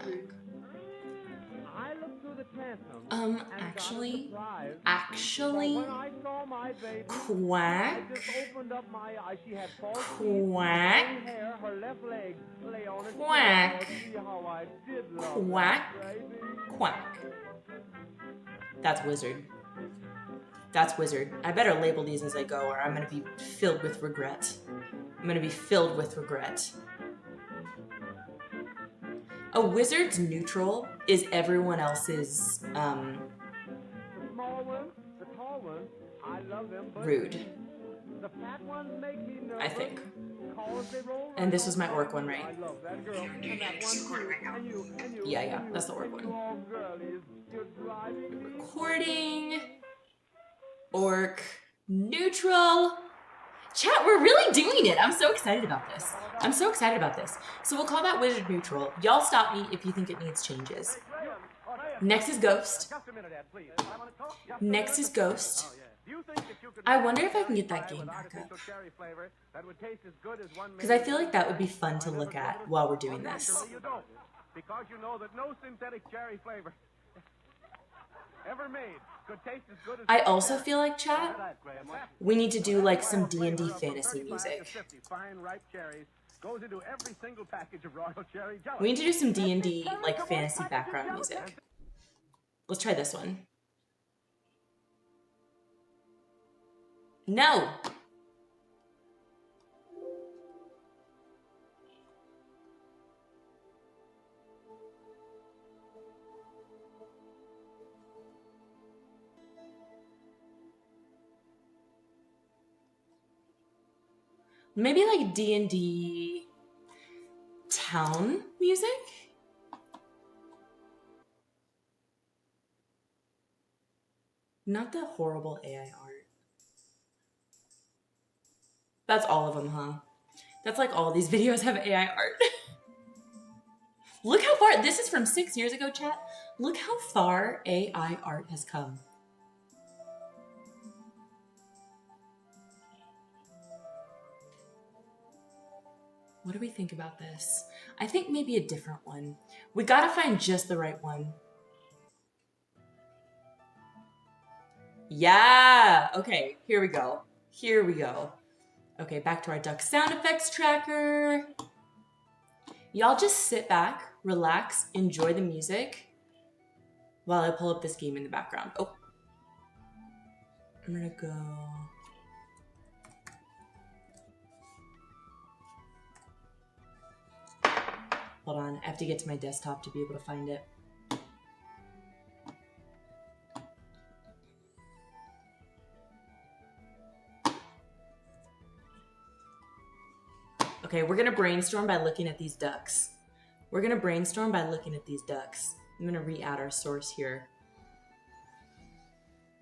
A: Actually, quack, quack, quack, quack, quack. That's wizard. That's wizard. I better label these as I go or I'm gonna be filled with regret. I'm gonna be filled with regret. A wizard's neutral is everyone else's, rude. I think. And this was my orc one, right? Yeah, that's the orc one. Recording. Orc. Neutral. Chat, we're really doing it. I'm so excited about this. I'm so excited about this. So we'll call that wizard neutral. Y'all stop me if you think it needs changes. Next is ghost. Next is ghost. I wonder if I can get that game back up. Because I feel like that would be fun to look at while we're doing this.
K: Because you know that no synthetic cherry flavor ever made could taste as good as
A: I also feel like, chat, we need to do like some D&D fantasy music. We need to do some D&D like fantasy background music. Let's try this one. No! Maybe like D&D town music? Not the horrible AI art. That's all of them, huh? That's like all these videos have AI art. Look how far, this is from 6 years ago, chat. Look how far AI art has come. What do we think about this? I think maybe a different one. We gotta find just the right one. Yeah, okay, here we go. Here we go. Okay, back to our duck sound effects tracker. Y'all just sit back, relax, enjoy the music while I pull up this game in the background. Oh, I'm gonna go. Hold on, I have to get to my desktop to be able to find it. Okay, we're gonna brainstorm by looking at these ducks. We're gonna brainstorm by looking at these ducks. I'm gonna re-add our source here,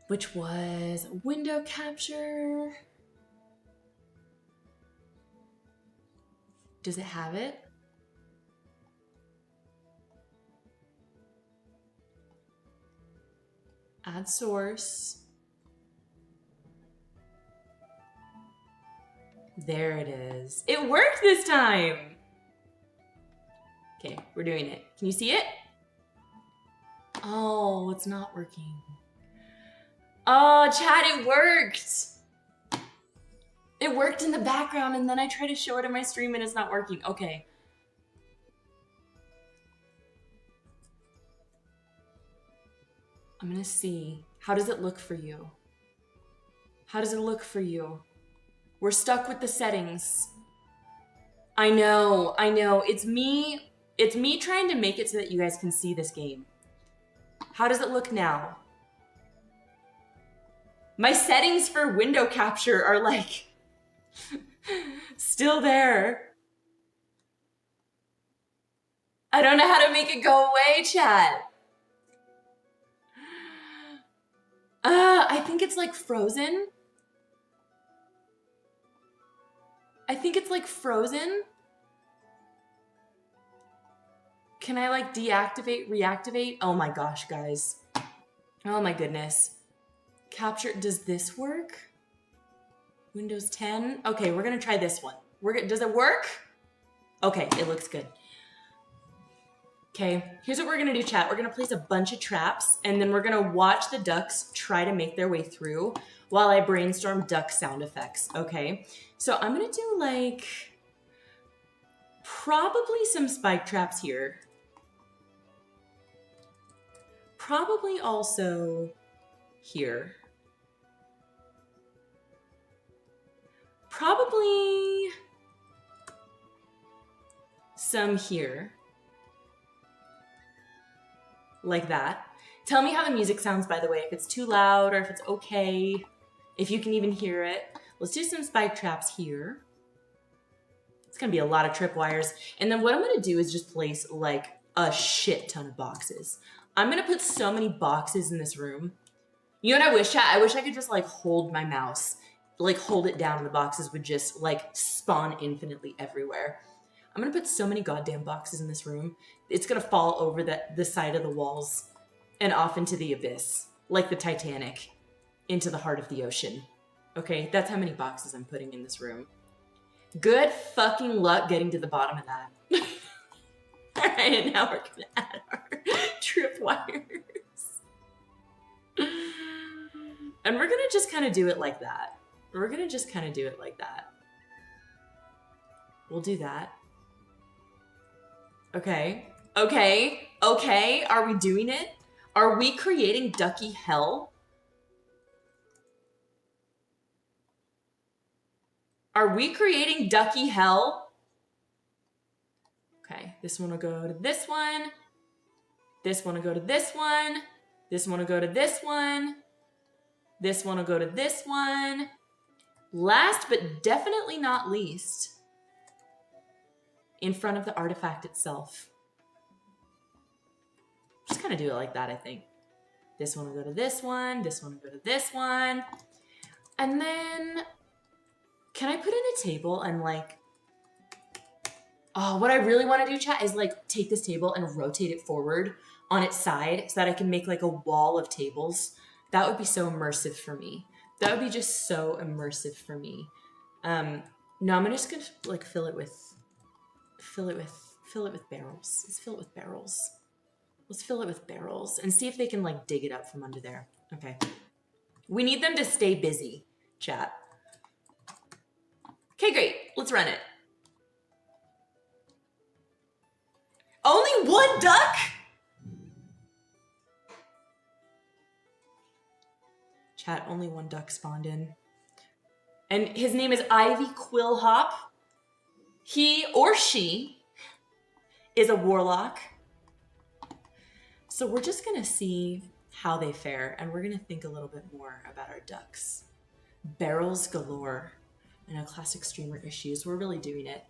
A: which was window capture. Does it have it? Add source. There it is. It worked this time. Okay, we're doing it. Can you see it? Oh, it's not working. Oh, chat, it worked. It worked in the background and then I try to show it in my stream and it's not working. Okay. I'm gonna see. How does it look for you? How does it look for you? We're stuck with the settings. I know. It's me trying to make it so that you guys can see this game. How does it look now? My settings for window capture are like still there. I don't know how to make it go away, chat. I think it's like frozen. I think it's like frozen. Can I like deactivate, reactivate? Oh my gosh, guys. Oh my goodness. Capture, does this work? Windows 10? Okay, we're gonna try this one. Does it work? Okay, it looks good. Okay, here's what we're gonna do, chat. We're gonna place a bunch of traps, and then we're gonna watch the ducks try to make their way through while I brainstorm duck sound effects, okay? So I'm gonna do like, probably some spike traps here. Probably also here. Probably some here. Like that. Tell me how the music sounds, by the way, if it's too loud or if it's okay, if you can even hear it. Let's do some spike traps here. It's gonna be a lot of tripwires. And then what I'm gonna do is just place like a shit ton of boxes. I'm gonna put so many boxes in this room. You know what I wish, chat? I wish I could just like hold my mouse, like hold it down and the boxes would just like spawn infinitely everywhere. I'm gonna put so many goddamn boxes in this room. It's gonna fall over the side of the walls and off into the abyss, like the Titanic, into the heart of the ocean. Okay, that's how many boxes I'm putting in this room. Good fucking luck getting to the bottom of that. All right, and now we're gonna add our tripwires. And we're gonna just kind of do it like that. We're gonna just kind of do it like that. We'll do that. Okay. Okay. Okay. Are we doing it? Are we creating ducky hell? Are we creating ducky hell? Okay. This one will go to this one. This one will go to this one. This one will go to this one. This one will go to this one. Last but definitely not least, in front of the artifact itself. Just kind of do it like that, I think. This one will go to this one. This one will go to this one. And then, can I put in a table and like, oh, what I really want to do, chat, is like take this table and rotate it forward on its side so that I can make like a wall of tables. That would be so immersive for me. That would be just so immersive for me. No, I'm just gonna like fill it with barrels. Let's fill it with barrels. Let's fill it with barrels and see if they can like dig it up from under there. Okay. We need them to stay busy, chat. Okay, great. Let's run it. Only one duck? Chat, only one duck spawned in. And his name is Ivy Quillhop. He or she is a warlock. So we're just gonna see how they fare, and we're gonna think a little bit more about our ducks. Barrels galore. I know, classic streamer issues. We're really doing it.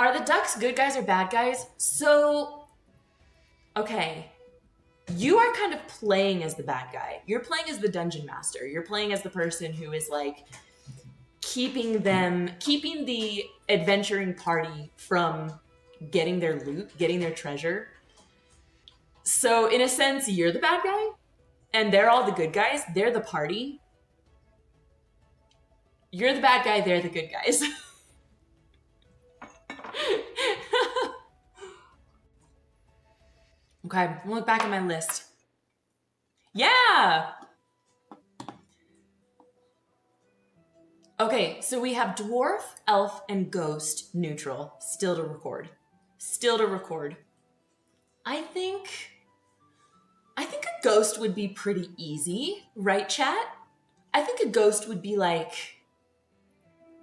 A: Are the ducks good guys or bad guys? So, okay. You are kind of playing as the bad guy. You're playing as the dungeon master. You're playing as the person who is like keeping the adventuring party from getting their loot, getting their treasure. So in a sense, you're the bad guy and they're all the good guys. They're the party. You're the bad guy, they're the good guys. Okay, I'll look back at my list. Yeah! Okay, so we have dwarf, elf, and ghost neutral. Still to record. Still to record. I think a ghost would be pretty easy, right, chat? I think a ghost would be like,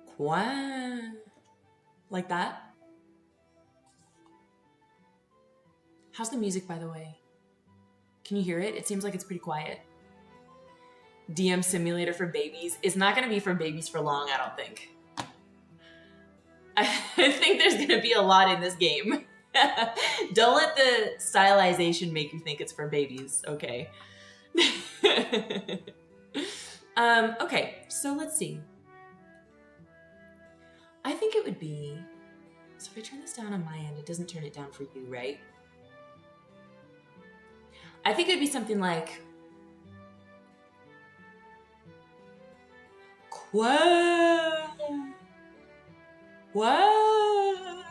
A: quack, like that. How's the music, by the way? Can you hear it? It seems like it's pretty quiet. DM simulator for babies. It's not going to be for babies for long, I don't think. I think there's going to be a lot in this game. Don't let the stylization make you think it's for babies, okay? Okay, so let's see. I think it would be... So if I turn this down on my end, it doesn't turn it down for you, right? I think it'd be something like quack. Quack.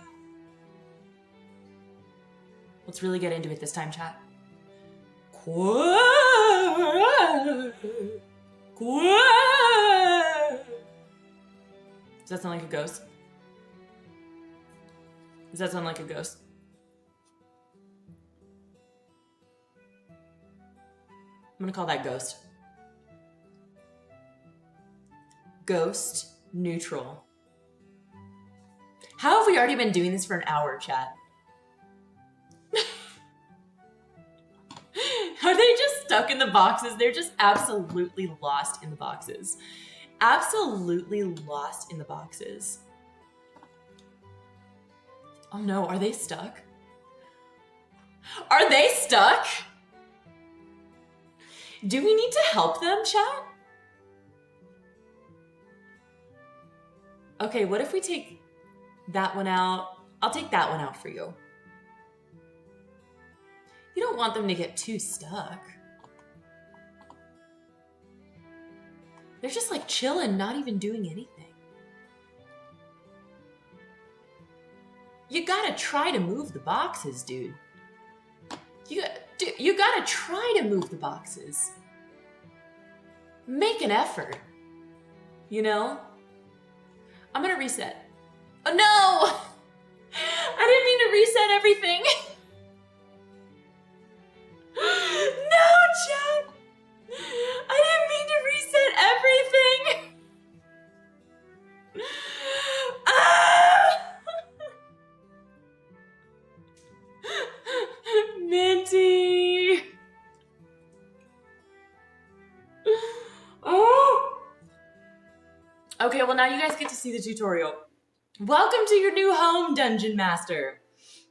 A: Let's really get into it this time, chat. Quack. Quack. Does that sound like a ghost? Does that sound like a ghost? I'm gonna call that ghost. Ghost neutral. How have we already been doing this for an hour, chat? Are they just stuck in the boxes? They're just absolutely lost in the boxes. Absolutely lost in the boxes. Oh no, are they stuck? Are they stuck? Do we need to help them, chat? Okay, what if we take that one out? I'll take that one out for you. You don't want them to get too stuck. They're just like chilling, not even doing anything. You gotta try to move the boxes, dude. You gotta try to move the boxes. Make an effort. You know? I'm gonna reset. Oh no! I didn't mean to reset everything. No, chat! I didn't mean to reset everything! Ah! Minty! Oh! Okay, well now you guys get to see the tutorial. Welcome to your new home, Dungeon Master.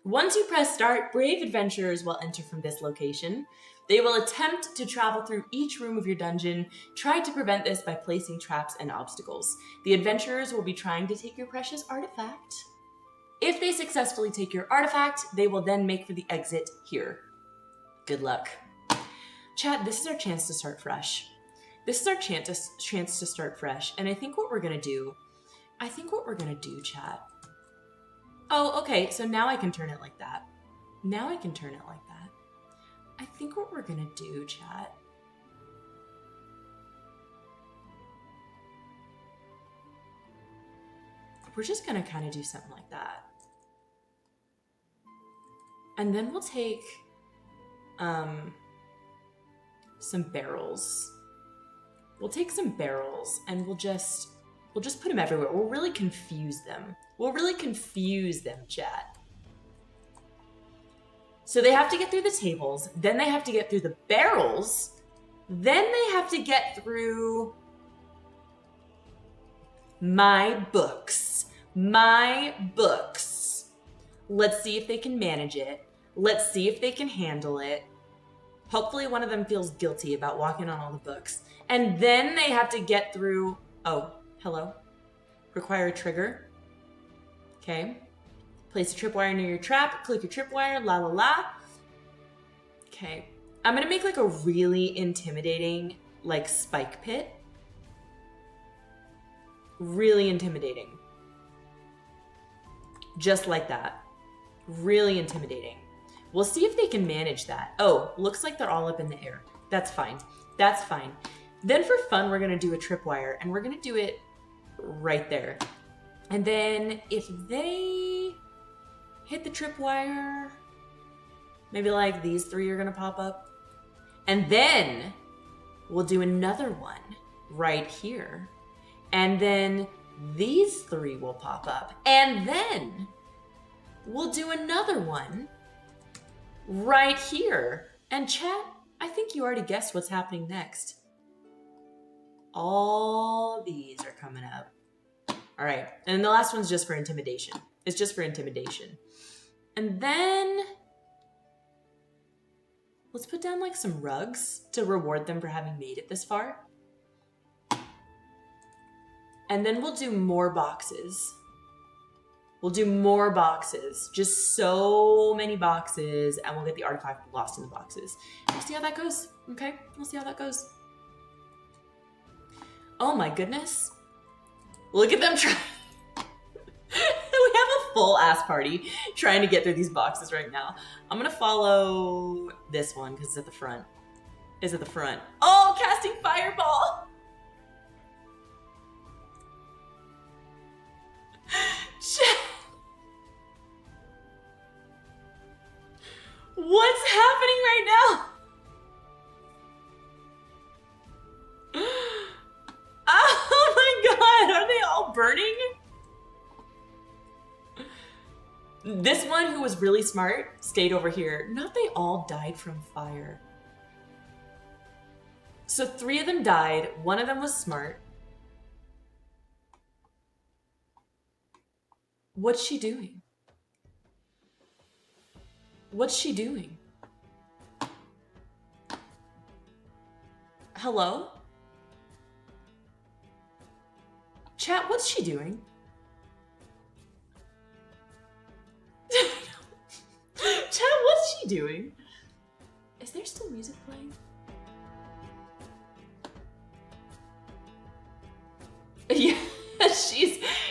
A: Once you press start, brave adventurers will enter from this location. They will attempt to travel through each room of your dungeon. Try to prevent this by placing traps and obstacles. The adventurers will be trying to take your precious artifact. If they successfully take your artifact, they will then make for the exit here. Good luck. Chat, this is our chance to start fresh. This is our chance to start fresh. And I think what we're gonna do, chat. Oh, okay, so now I can turn it like that. Now I can turn it like that. I think what we're gonna do, chat, we're just gonna kind of do something like that. And then we'll take some barrels. We'll take some barrels and we'll just put them everywhere. We'll really confuse them. We'll really confuse them, chat. So they have to get through the tables, then they have to get through the barrels, then they have to get through my books. My books. Let's see if they can manage it. Let's see if they can handle it. Hopefully one of them feels guilty about walking on all the books. And then they have to get through, oh, hello. Require a trigger. Okay. Place a tripwire near your trap. Click your tripwire. La la la. Okay. I'm gonna make like a really intimidating, like, spike pit. Really intimidating. Just like that. Really intimidating. We'll see if they can manage that. Oh, looks like they're all up in the air. That's fine. That's fine. Then for fun, we're gonna do a tripwire, and we're gonna do it right there. And then if they hit the tripwire, maybe like these three are gonna pop up. And then we'll do another one right here. And then these three will pop up. And then we'll do another one right here. And chat, I think you already guessed what's happening next. All these are coming up. All right, and the last one's just for intimidation. It's just for intimidation. And then let's put down like some rugs to reward them for having made it this far. And then we'll do more boxes. We'll do more boxes, just so many boxes, and we'll get the artifact lost in the boxes. We'll see how that goes, okay? We'll see how that goes. Oh my goodness. Look at them try. We have a full ass party trying to get through these boxes right now. I'm gonna follow this one because it's at the front. It's at the front. Oh, casting fireball. What's happening right now? Oh my god, are they all burning? This one who was really smart stayed over here. Not they all died from fire. So 3 of them died, 1 of them was smart. What's she doing? What's she doing? Hello? Chat, what's she doing? Chat, what's she doing? Is there still music playing? Yeah,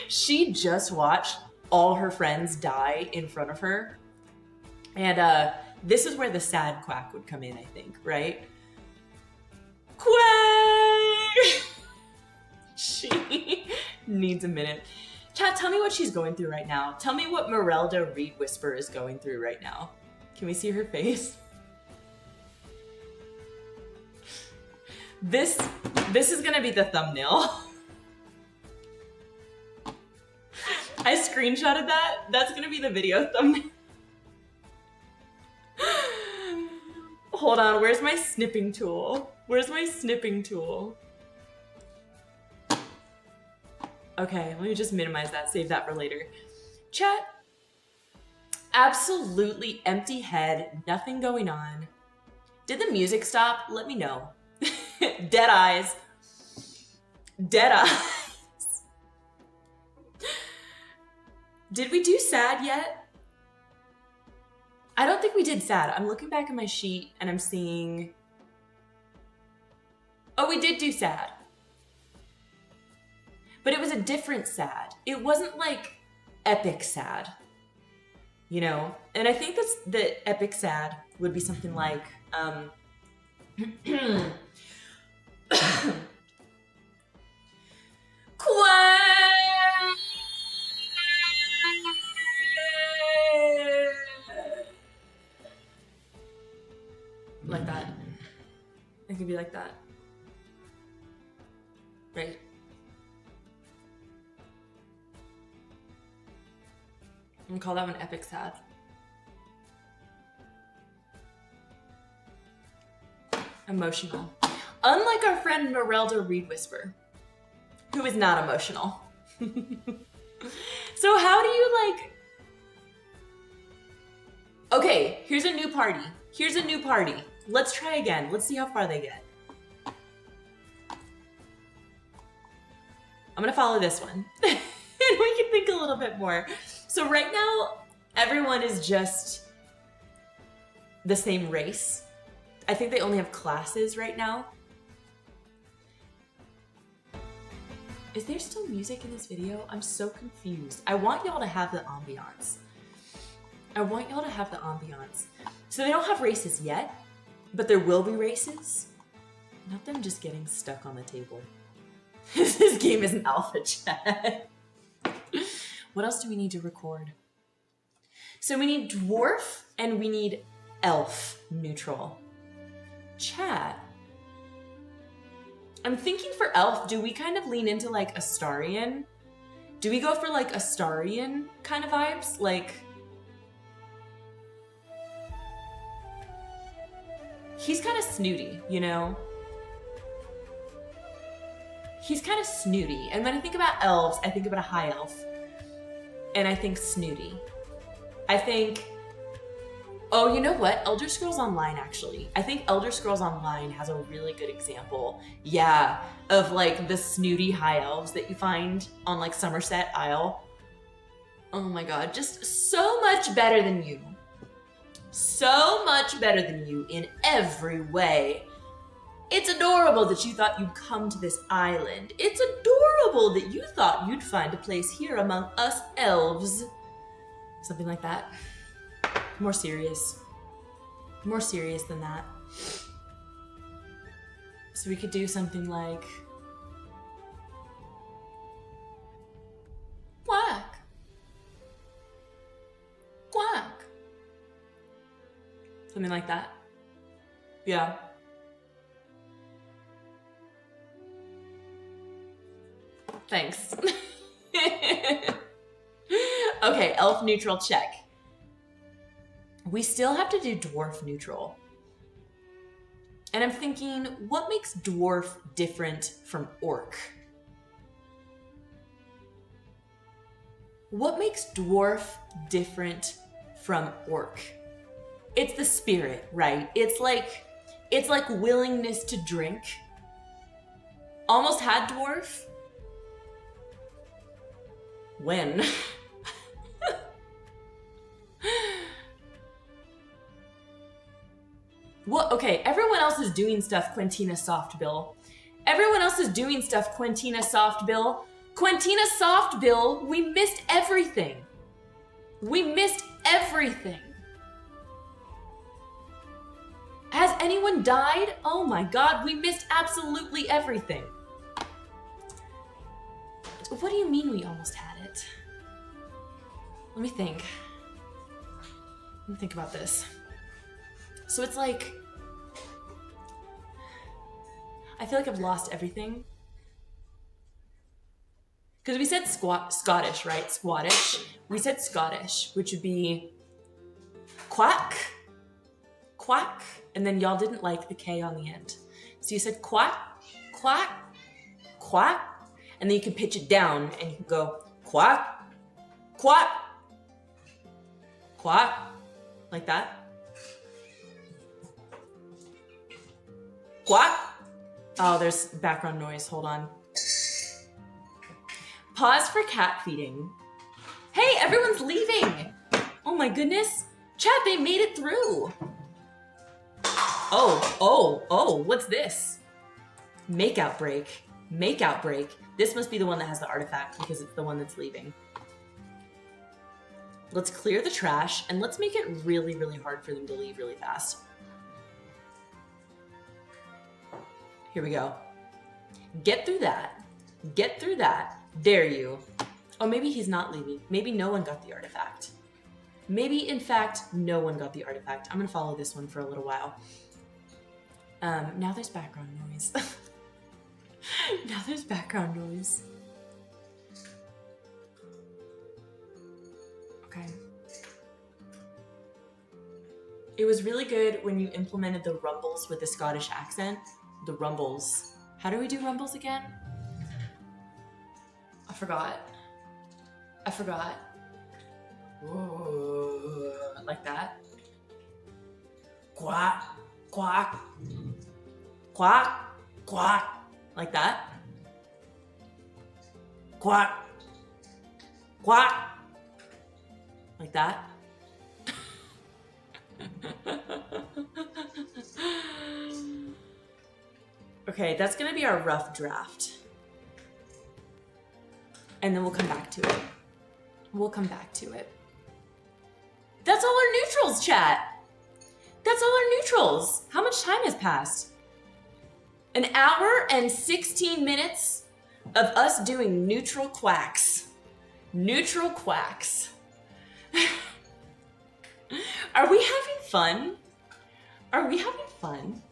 A: she just watched all her friends die in front of her. And this is where the sad quack would come in, I think, right? Quack! She needs a minute. Chat, tell me what she's going through right now. Tell me what Merelda Reed Whisper is going through right now. Can we see her face? This is gonna be the thumbnail. I screenshotted that. That's gonna be the video thumbnail. Hold on, where's my snipping tool? Where's my snipping tool? Okay, let me just minimize that, save that for later. Chat, absolutely empty head, nothing going on. Did the music stop? Let me know. Dead eyes. Dead eyes. Did we do sad yet? I don't think we did sad. I'm looking back at my sheet and I'm seeing... Oh, we did do sad. But it was a different sad. It wasn't like epic sad, you know? And I think that's the epic sad would be something like, like that. It could be like that. Right? I'm gonna call that one epic sad. Emotional. Unlike our friend Merelda Reed Whisper, who is not emotional. So how do you like... Okay, here's a new party. Here's a new party. Let's try again. Let's see how far they get. I'm gonna follow this one. And we can think a little bit more. So right now, everyone is just the same race. I think they only have classes right now. Is there still music in this video? I'm so confused. I want y'all to have the ambiance. I want y'all to have the ambiance. So they don't have races yet, but there will be races. Not them just getting stuck on the table. This game is an alpha chat. What else do we need to record? So we need dwarf and we need elf neutral. Chat. I'm thinking for elf, do we kind of lean into like Astarian? Do we go for like Astarian kind of vibes? Like, he's kind of snooty, you know? He's kind of snooty. And when I think about elves, I think about a high elf. And I think snooty. I think, oh, you know what? Elder Scrolls Online, actually. I think Elder Scrolls Online has a really good example, yeah, of like the snooty high elves that you find on like Somerset Isle. Oh my god, just so much better than you. So much better than you in every way. It's adorable that you thought you'd come to this island. It's adorable that you thought you'd find a place here among us elves. Something like that. More serious. More serious than that. So we could do something like... quack. Quack. Something like that. Yeah. Thanks. Okay, elf neutral check. We still have to do dwarf neutral. And I'm thinking, what makes dwarf different from orc? What makes dwarf different from orc? It's the spirit, right? It's like willingness to drink. Almost had dwarf. When? What? Okay, everyone else is doing stuff, Quintina Softbill. Everyone else is doing stuff, Quintina Softbill. Quintina Softbill, we missed everything. We missed everything. Has anyone died? Oh my god, we missed absolutely everything. What do you mean we almost had it? Let me think. Let me think about this. So it's like, I feel like I've lost everything. Because we said Scottish, right? Squattish. We said Scottish, which would be quack, quack, and then y'all didn't like the K on the end. So you said quack, quack, quack, and then you can pitch it down and you can go quack, quack, quack, like that. Quack. Oh, there's background noise. Hold on. Pause for cat feeding. Hey, everyone's leaving. Oh my goodness. Chat, they made it through. Oh, what's this? Makeout break. Makeout break. This must be the one that has the artifact because it's the one that's leaving. Let's clear the trash and let's make it really, really hard for them to leave really fast. Here we go. Get through that. Get through that. Dare you. Oh, maybe he's not leaving. Maybe no one got the artifact. Maybe, in fact, no one got the artifact. I'm gonna follow this one for a little while. Now there's background noise. Now there's background noise. Okay. It was really good when you implemented the rumbles with the Scottish accent. The rumbles. How do we do rumbles again? I forgot. I forgot. Whoa, like that. Quack, quack, quack, quack, like that. Quack, quack, like that. Okay, that's gonna be our rough draft. And then we'll come back to it. We'll come back to it. That's all our neutrals, chat. That's all our neutrals. How much time has passed? 1 hour and 16 minutes of us doing neutral quacks. Neutral quacks. Are we having fun? Are we having fun?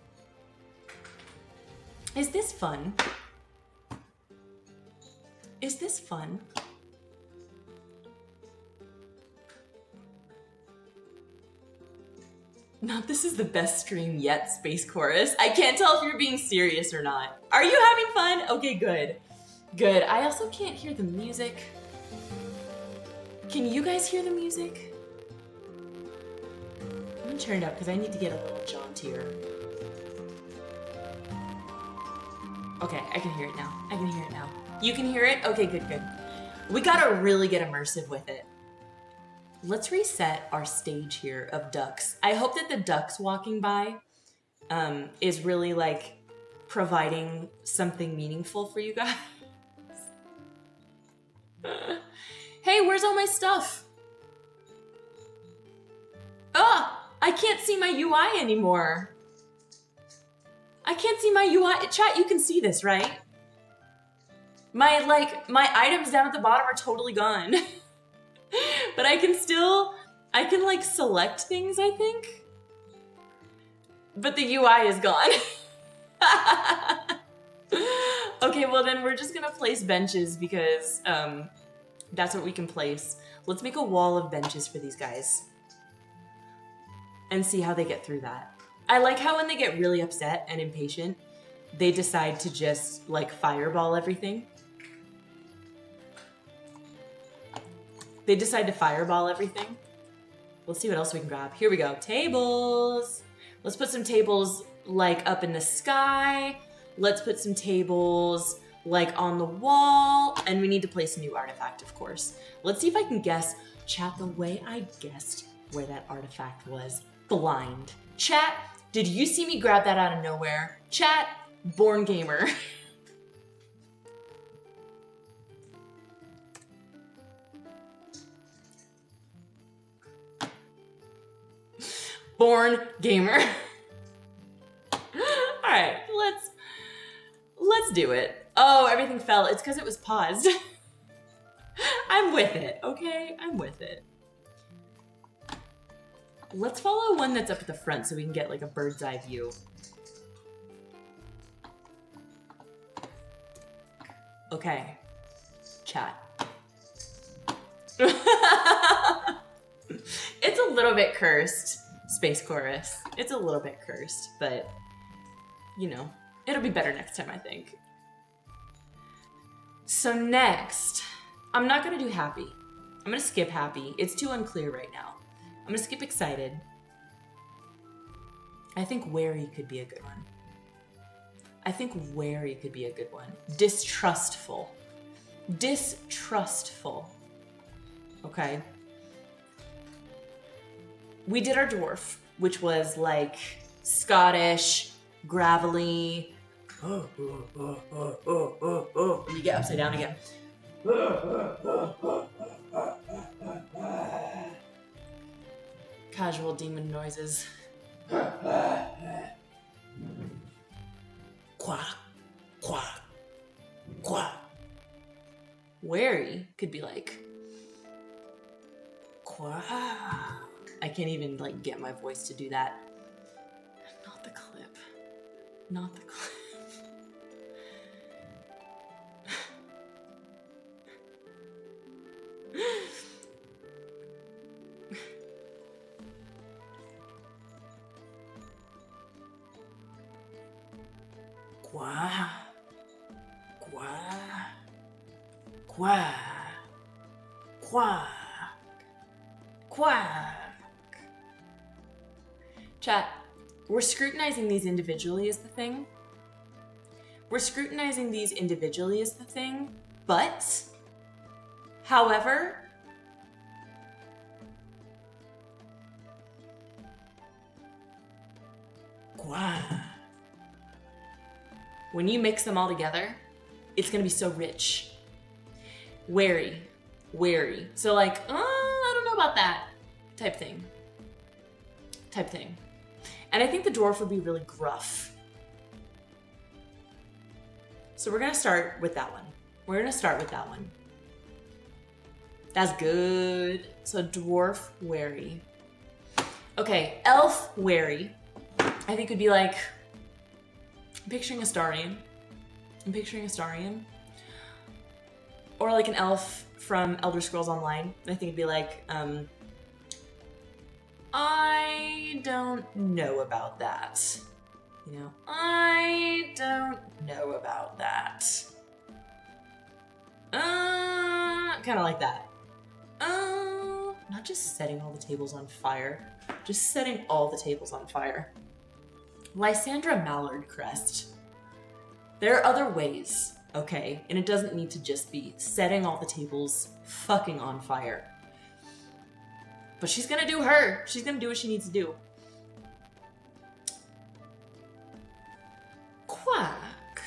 A: Is this fun? Is this fun? Not this is the best stream yet, Space Chorus. I can't tell if you're being serious or not. Are you having fun? Okay, good. Good. I also can't hear the music. Can you guys hear the music? I'm gonna turn it up because I need to get a little jauntier. Okay, I can hear it now. I can hear it now. You can hear it? Okay, good, good. We gotta really get immersive with it. let's reset our stage here of ducks. I hope that the ducks walking by is really like providing something meaningful for you guys. Hey, where's all my stuff? Ah, I can't see my UI anymore. I can't see my UI. Chat, you can see this, right? My items down at the bottom are totally gone. But I can like select things, I think. But the UI is gone. Okay, well then we're just gonna place benches because that's what we can place. Let's make a wall of benches for these guys and see how they get through that. I like how when they get really upset and impatient, they decide to just like fireball everything. They decide to fireball everything. Let's see what else we can grab. Here we go, tables. Let's put some tables like up in the sky. Let's put some tables like on the wall. And we need to place a new artifact, of course. Let's see if I can guess, chat, the way I guessed where that artifact was. Blind. Chat, did you see me grab that out of nowhere? Chat, born gamer. Born gamer. All right, let's do it. Oh, everything fell. It's because it was paused. I'm with it, okay? I'm with it. Let's follow one that's up at the front so we can get like a bird's eye view. Okay, chat. It's a little bit cursed, Space Chorus. It's a little bit cursed, but you know, it'll be better next time, I think. So next, I'm not gonna do happy. I'm gonna skip happy. It's too unclear right now. I'm gonna skip excited. I think wary could be a good one. I think wary could be a good one. Distrustful. Distrustful. Okay. We did our dwarf, which was like Scottish, gravelly. And you get upside down again. Casual demon noises. Quack, quack, quack. Wary could be like quack. I can't even like get my voice to do that. Not the clip. Not the clip. Quack. Quack. Quack. Quack. Quack. Chat, we're scrutinizing these individually is the thing. We're scrutinizing these individually is the thing, but, however, quack. When you mix them all together, it's gonna be so rich. Wary, wary. So like, I don't know about that type thing. And I think the dwarf would be really gruff. So we're gonna start with that one. That's good. So dwarf wary. Okay, elf wary. I think would be like, I'm picturing Astarion. Or like an elf from Elder Scrolls Online. I think it'd be like, I don't know about that. You know, I don't know about that. Kind of like that. Not just setting all the tables on fire. Just setting all the tables on fire. Lysandra Mallard Crest. There are other ways, okay? And it doesn't need to just be setting all the tables fucking on fire. But she's gonna do her. She's gonna do what she needs to do. Quack.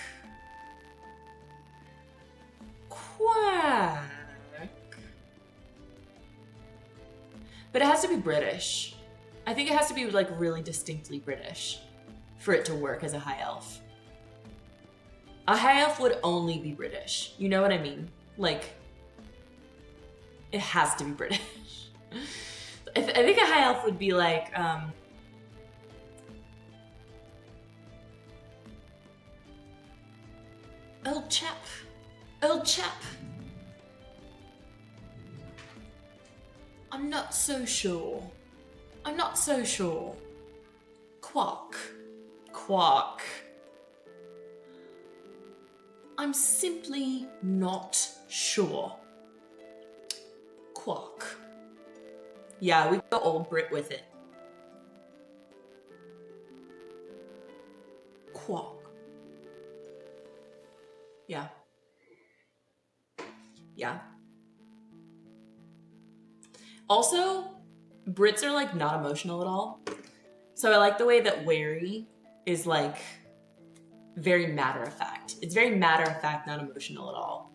A: Quack. But it has to be British. I think it has to be like really distinctly British for it to work as a high elf. A high elf would only be British. You know what I mean? Like, it has to be British. I think a high elf would be like, old chap. Old chap. I'm not so sure. I'm not so sure. Quack. Quack. I'm simply not sure. Quack. Yeah, we go old Brit with it. Quack. Yeah. Yeah. Also, Brits are like not emotional at all. So I like the way that wary is like very matter of fact. It's very matter of fact, not emotional at all.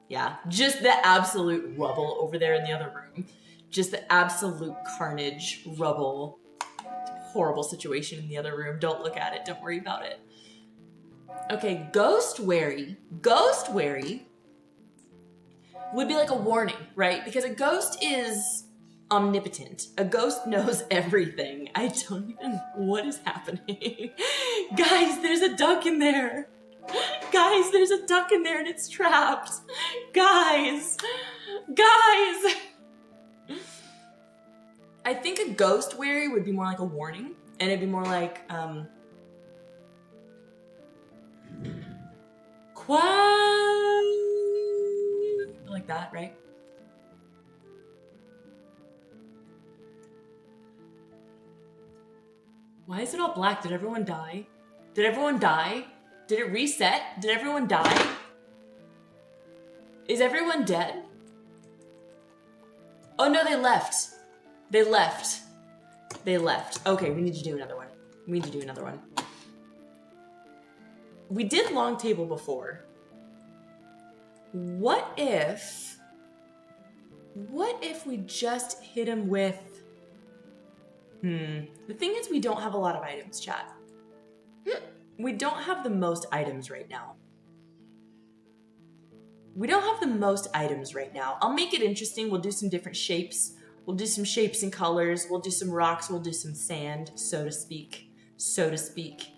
A: Yeah, just the absolute rubble over there in the other room. Just the absolute carnage, rubble, horrible situation in the other room. Don't look at it. Don't worry about it. Okay, ghost wary. Ghost wary would be like a warning, right? Because a ghost is omnipotent. A ghost knows everything. I don't even know what is happening. Guys, there's a duck in there. Guys, there's a duck in there and it's trapped. Guys. Guys. I think a ghost wary would be more like a warning, and it'd be more like, quack. Like that, right? Why is it all black? Did everyone die? Did everyone die? Did it reset? Did everyone die? Is everyone dead? Oh no, they left. They left. They left. Okay, we need to do another one. We need to do another one. We did long table before. What if we just hit him with... The thing is, we don't have a lot of items, chat. We don't have the most items right now. We don't have the most items right now. I'll make it interesting. We'll do some different shapes. We'll do some shapes and colors. We'll do some rocks. We'll do some sand, so to speak. So to speak.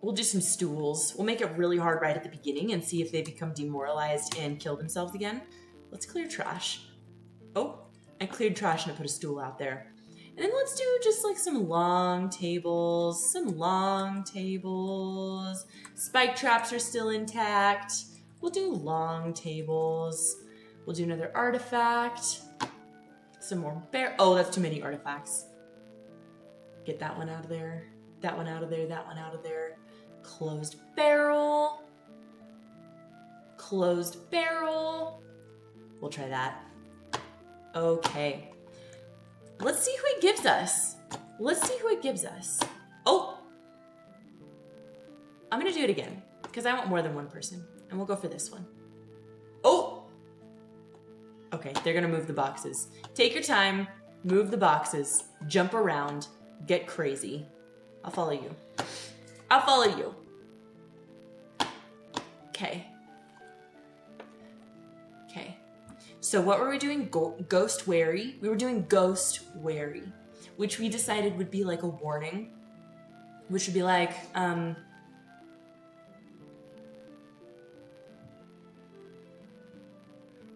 A: We'll do some stools. We'll make it really hard right at the beginning and see if they become demoralized and kill themselves again. Let's clear trash. Oh, I cleared trash and I put a stool out there. And then let's do just like some long tables. Some long tables. Spike traps are still intact. We'll do long tables. We'll do another artifact. Some more bear. Oh, that's too many artifacts. Get that one out of there. That one out of there. That one out of there. Closed barrel. Closed barrel. We'll try that. Okay. Let's see who it gives us. Let's see who it gives us. Oh! I'm gonna do it again, because I want more than one person. And we'll go for this one. Oh! Okay, they're gonna move the boxes. Take your time, move the boxes, jump around, get crazy. I'll follow you. I'll follow you. Okay. Okay. So what were we doing? Ghost wary. We were doing ghost wary, which we decided would be like a warning, which would be like,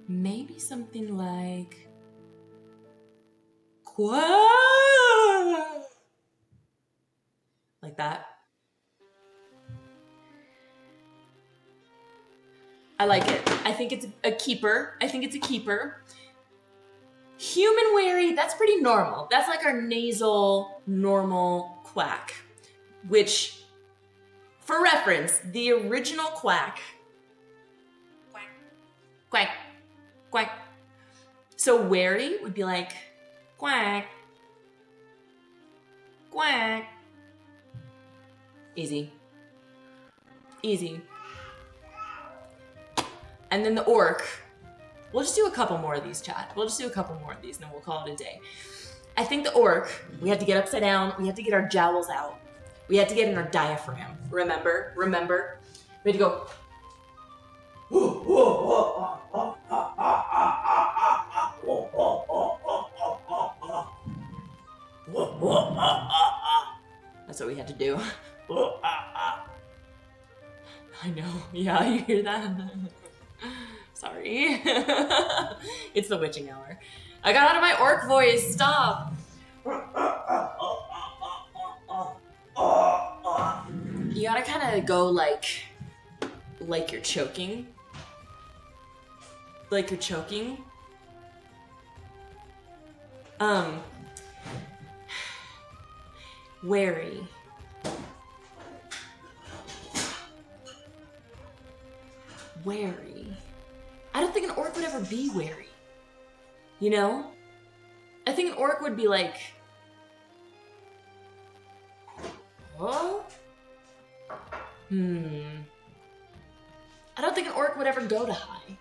A: maybe something like, quack, like that. I like it. I think it's a keeper. I think it's a keeper. Human wary, that's pretty normal. That's like our nasal, normal quack. Which, for reference, the original quack. Quack. Quack. Quack. So wary would be like, Quack. Quack. Easy. Easy. And then the orc. We'll just do a couple more of these, chat. We'll just do a couple more of these, and then we'll call it a day. I think the orc, we have to get upside down. We have to get our jowls out. We have to get in our diaphragm. Remember? Remember? We have to go. That's what we had to do. I know. Yeah, you hear that? Sorry. It's the witching hour. I got out of my orc voice. Stop. You gotta kind of go like you're choking. Like you're choking. Wary. Wary. I don't think an orc would ever be wary. You know? I think an orc would be like, oh? I don't think an orc would ever go to high.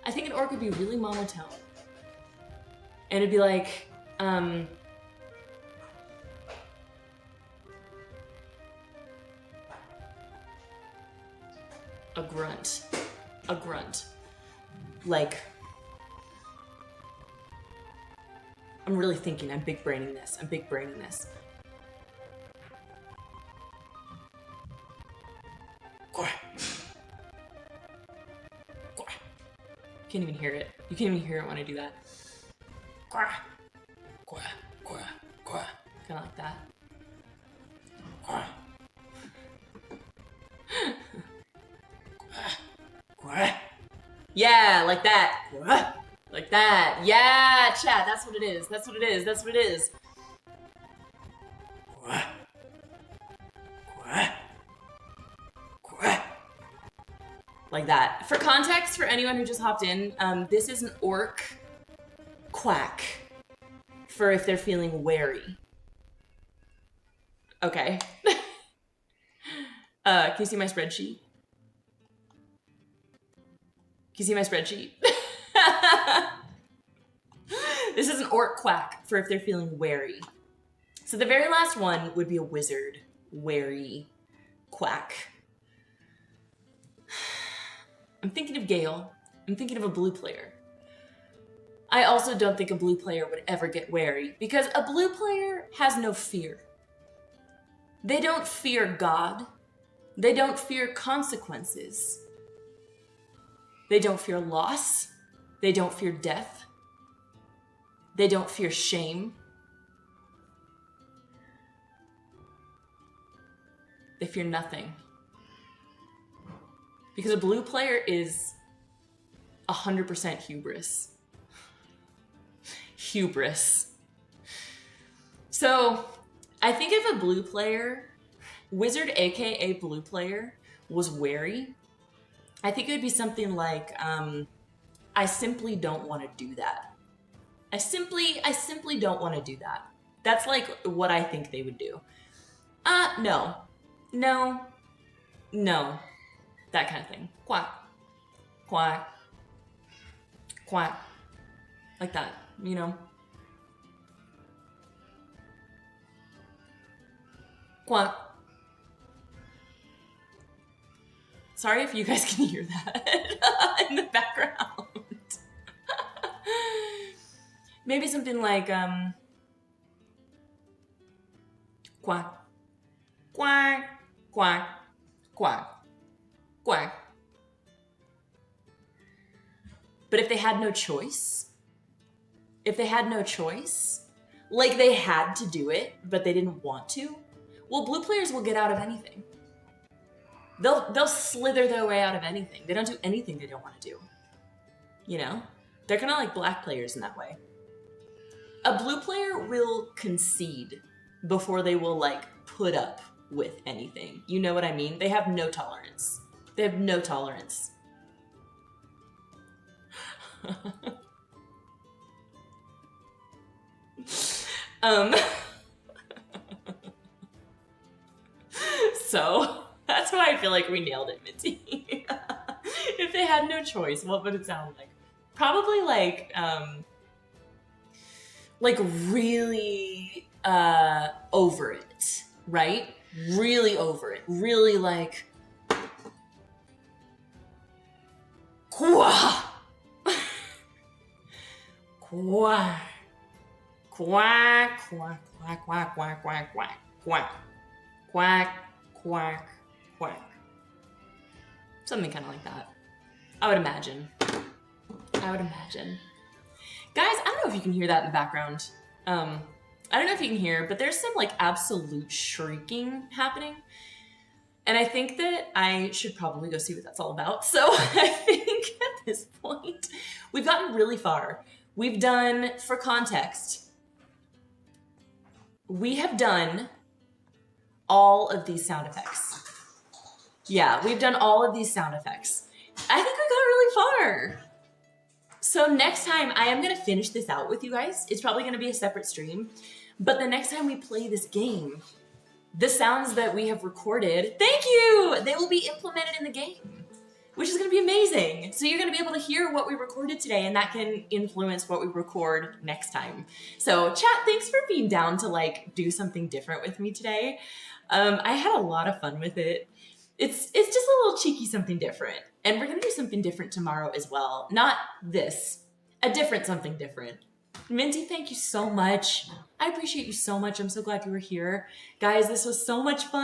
A: I think an orc would be really monotone. And it'd be like, a grunt. A grunt. Like, I'm really thinking, I'm big braining this. I'm big braining this. You can't even hear it. You can't even hear it when I do that. Kind of like that. Yeah, like that. Like that. Yeah, chat, that's what it is. That's what it is. That's what it is. Like that. For context, for anyone who just hopped in, this is an orc quack for if they're feeling wary. Okay. Can you see my spreadsheet? Can you see my spreadsheet? This is an orc quack for if they're feeling wary. So the very last one would be a wizard. Wary. Quack. I'm thinking of Gale. I'm thinking of a blue player. I also don't think a blue player would ever get wary because a blue player has no fear. They don't fear God. They don't fear consequences. They don't fear loss. They don't fear death. They don't fear shame. They fear nothing. Because a blue player is 100% hubris. Hubris. So, I think if a blue player, wizard aka blue player, was wary, I think it would be something like, I simply don't want to do that. I simply don't want to do that. That's like what I think they would do. No. That kind of thing. Quack. Quack. Quack. Like that, you know? Quack. Sorry if you guys can hear that in the background. Maybe something like, quack. Quack. Quack. Quack. Quack. But if they had no choice, like they had to do it, but they didn't want to, well, blue players will get out of anything. They'll slither their way out of anything. They don't do anything they don't want to do. You know? They're kind of like black players in that way. A blue player will concede before they will, like, put up with anything. You know what I mean? They have no tolerance. They have no tolerance. So that's why I feel like we nailed it, Minty. If they had no choice, what would it sound like? Probably like really over it, right? Really over it. Really like quack, quack, quack, quack, quack, quack, quack, quack, quack, quack, quack, quack, quack. Something kind of like that. I would imagine. Guys, I don't know if you can hear that in the background. I don't know if you can hear, but there's some like absolute shrieking happening. And I think that I should probably go see what that's all about. So I think at this point, we've gotten really far. We've done, for context, we have done all of these sound effects. Yeah, we've done all of these sound effects. I think we got really far. So next time, I am gonna finish this out with you guys. It's probably gonna be a separate stream. But the next time we play this game, the sounds that we have recorded, thank you! They will be implemented in the game, which is gonna be amazing. So you're gonna be able to hear what we recorded today, and that can influence what we record next time. So chat, thanks for being down to like do something different with me today. I had a lot of fun with it. It's just a little cheeky something different. And we're gonna do something different tomorrow as well. Not this, a different something different. Minty, thank you so much. I appreciate you so much. I'm so glad you were here. Guys, this was so much fun.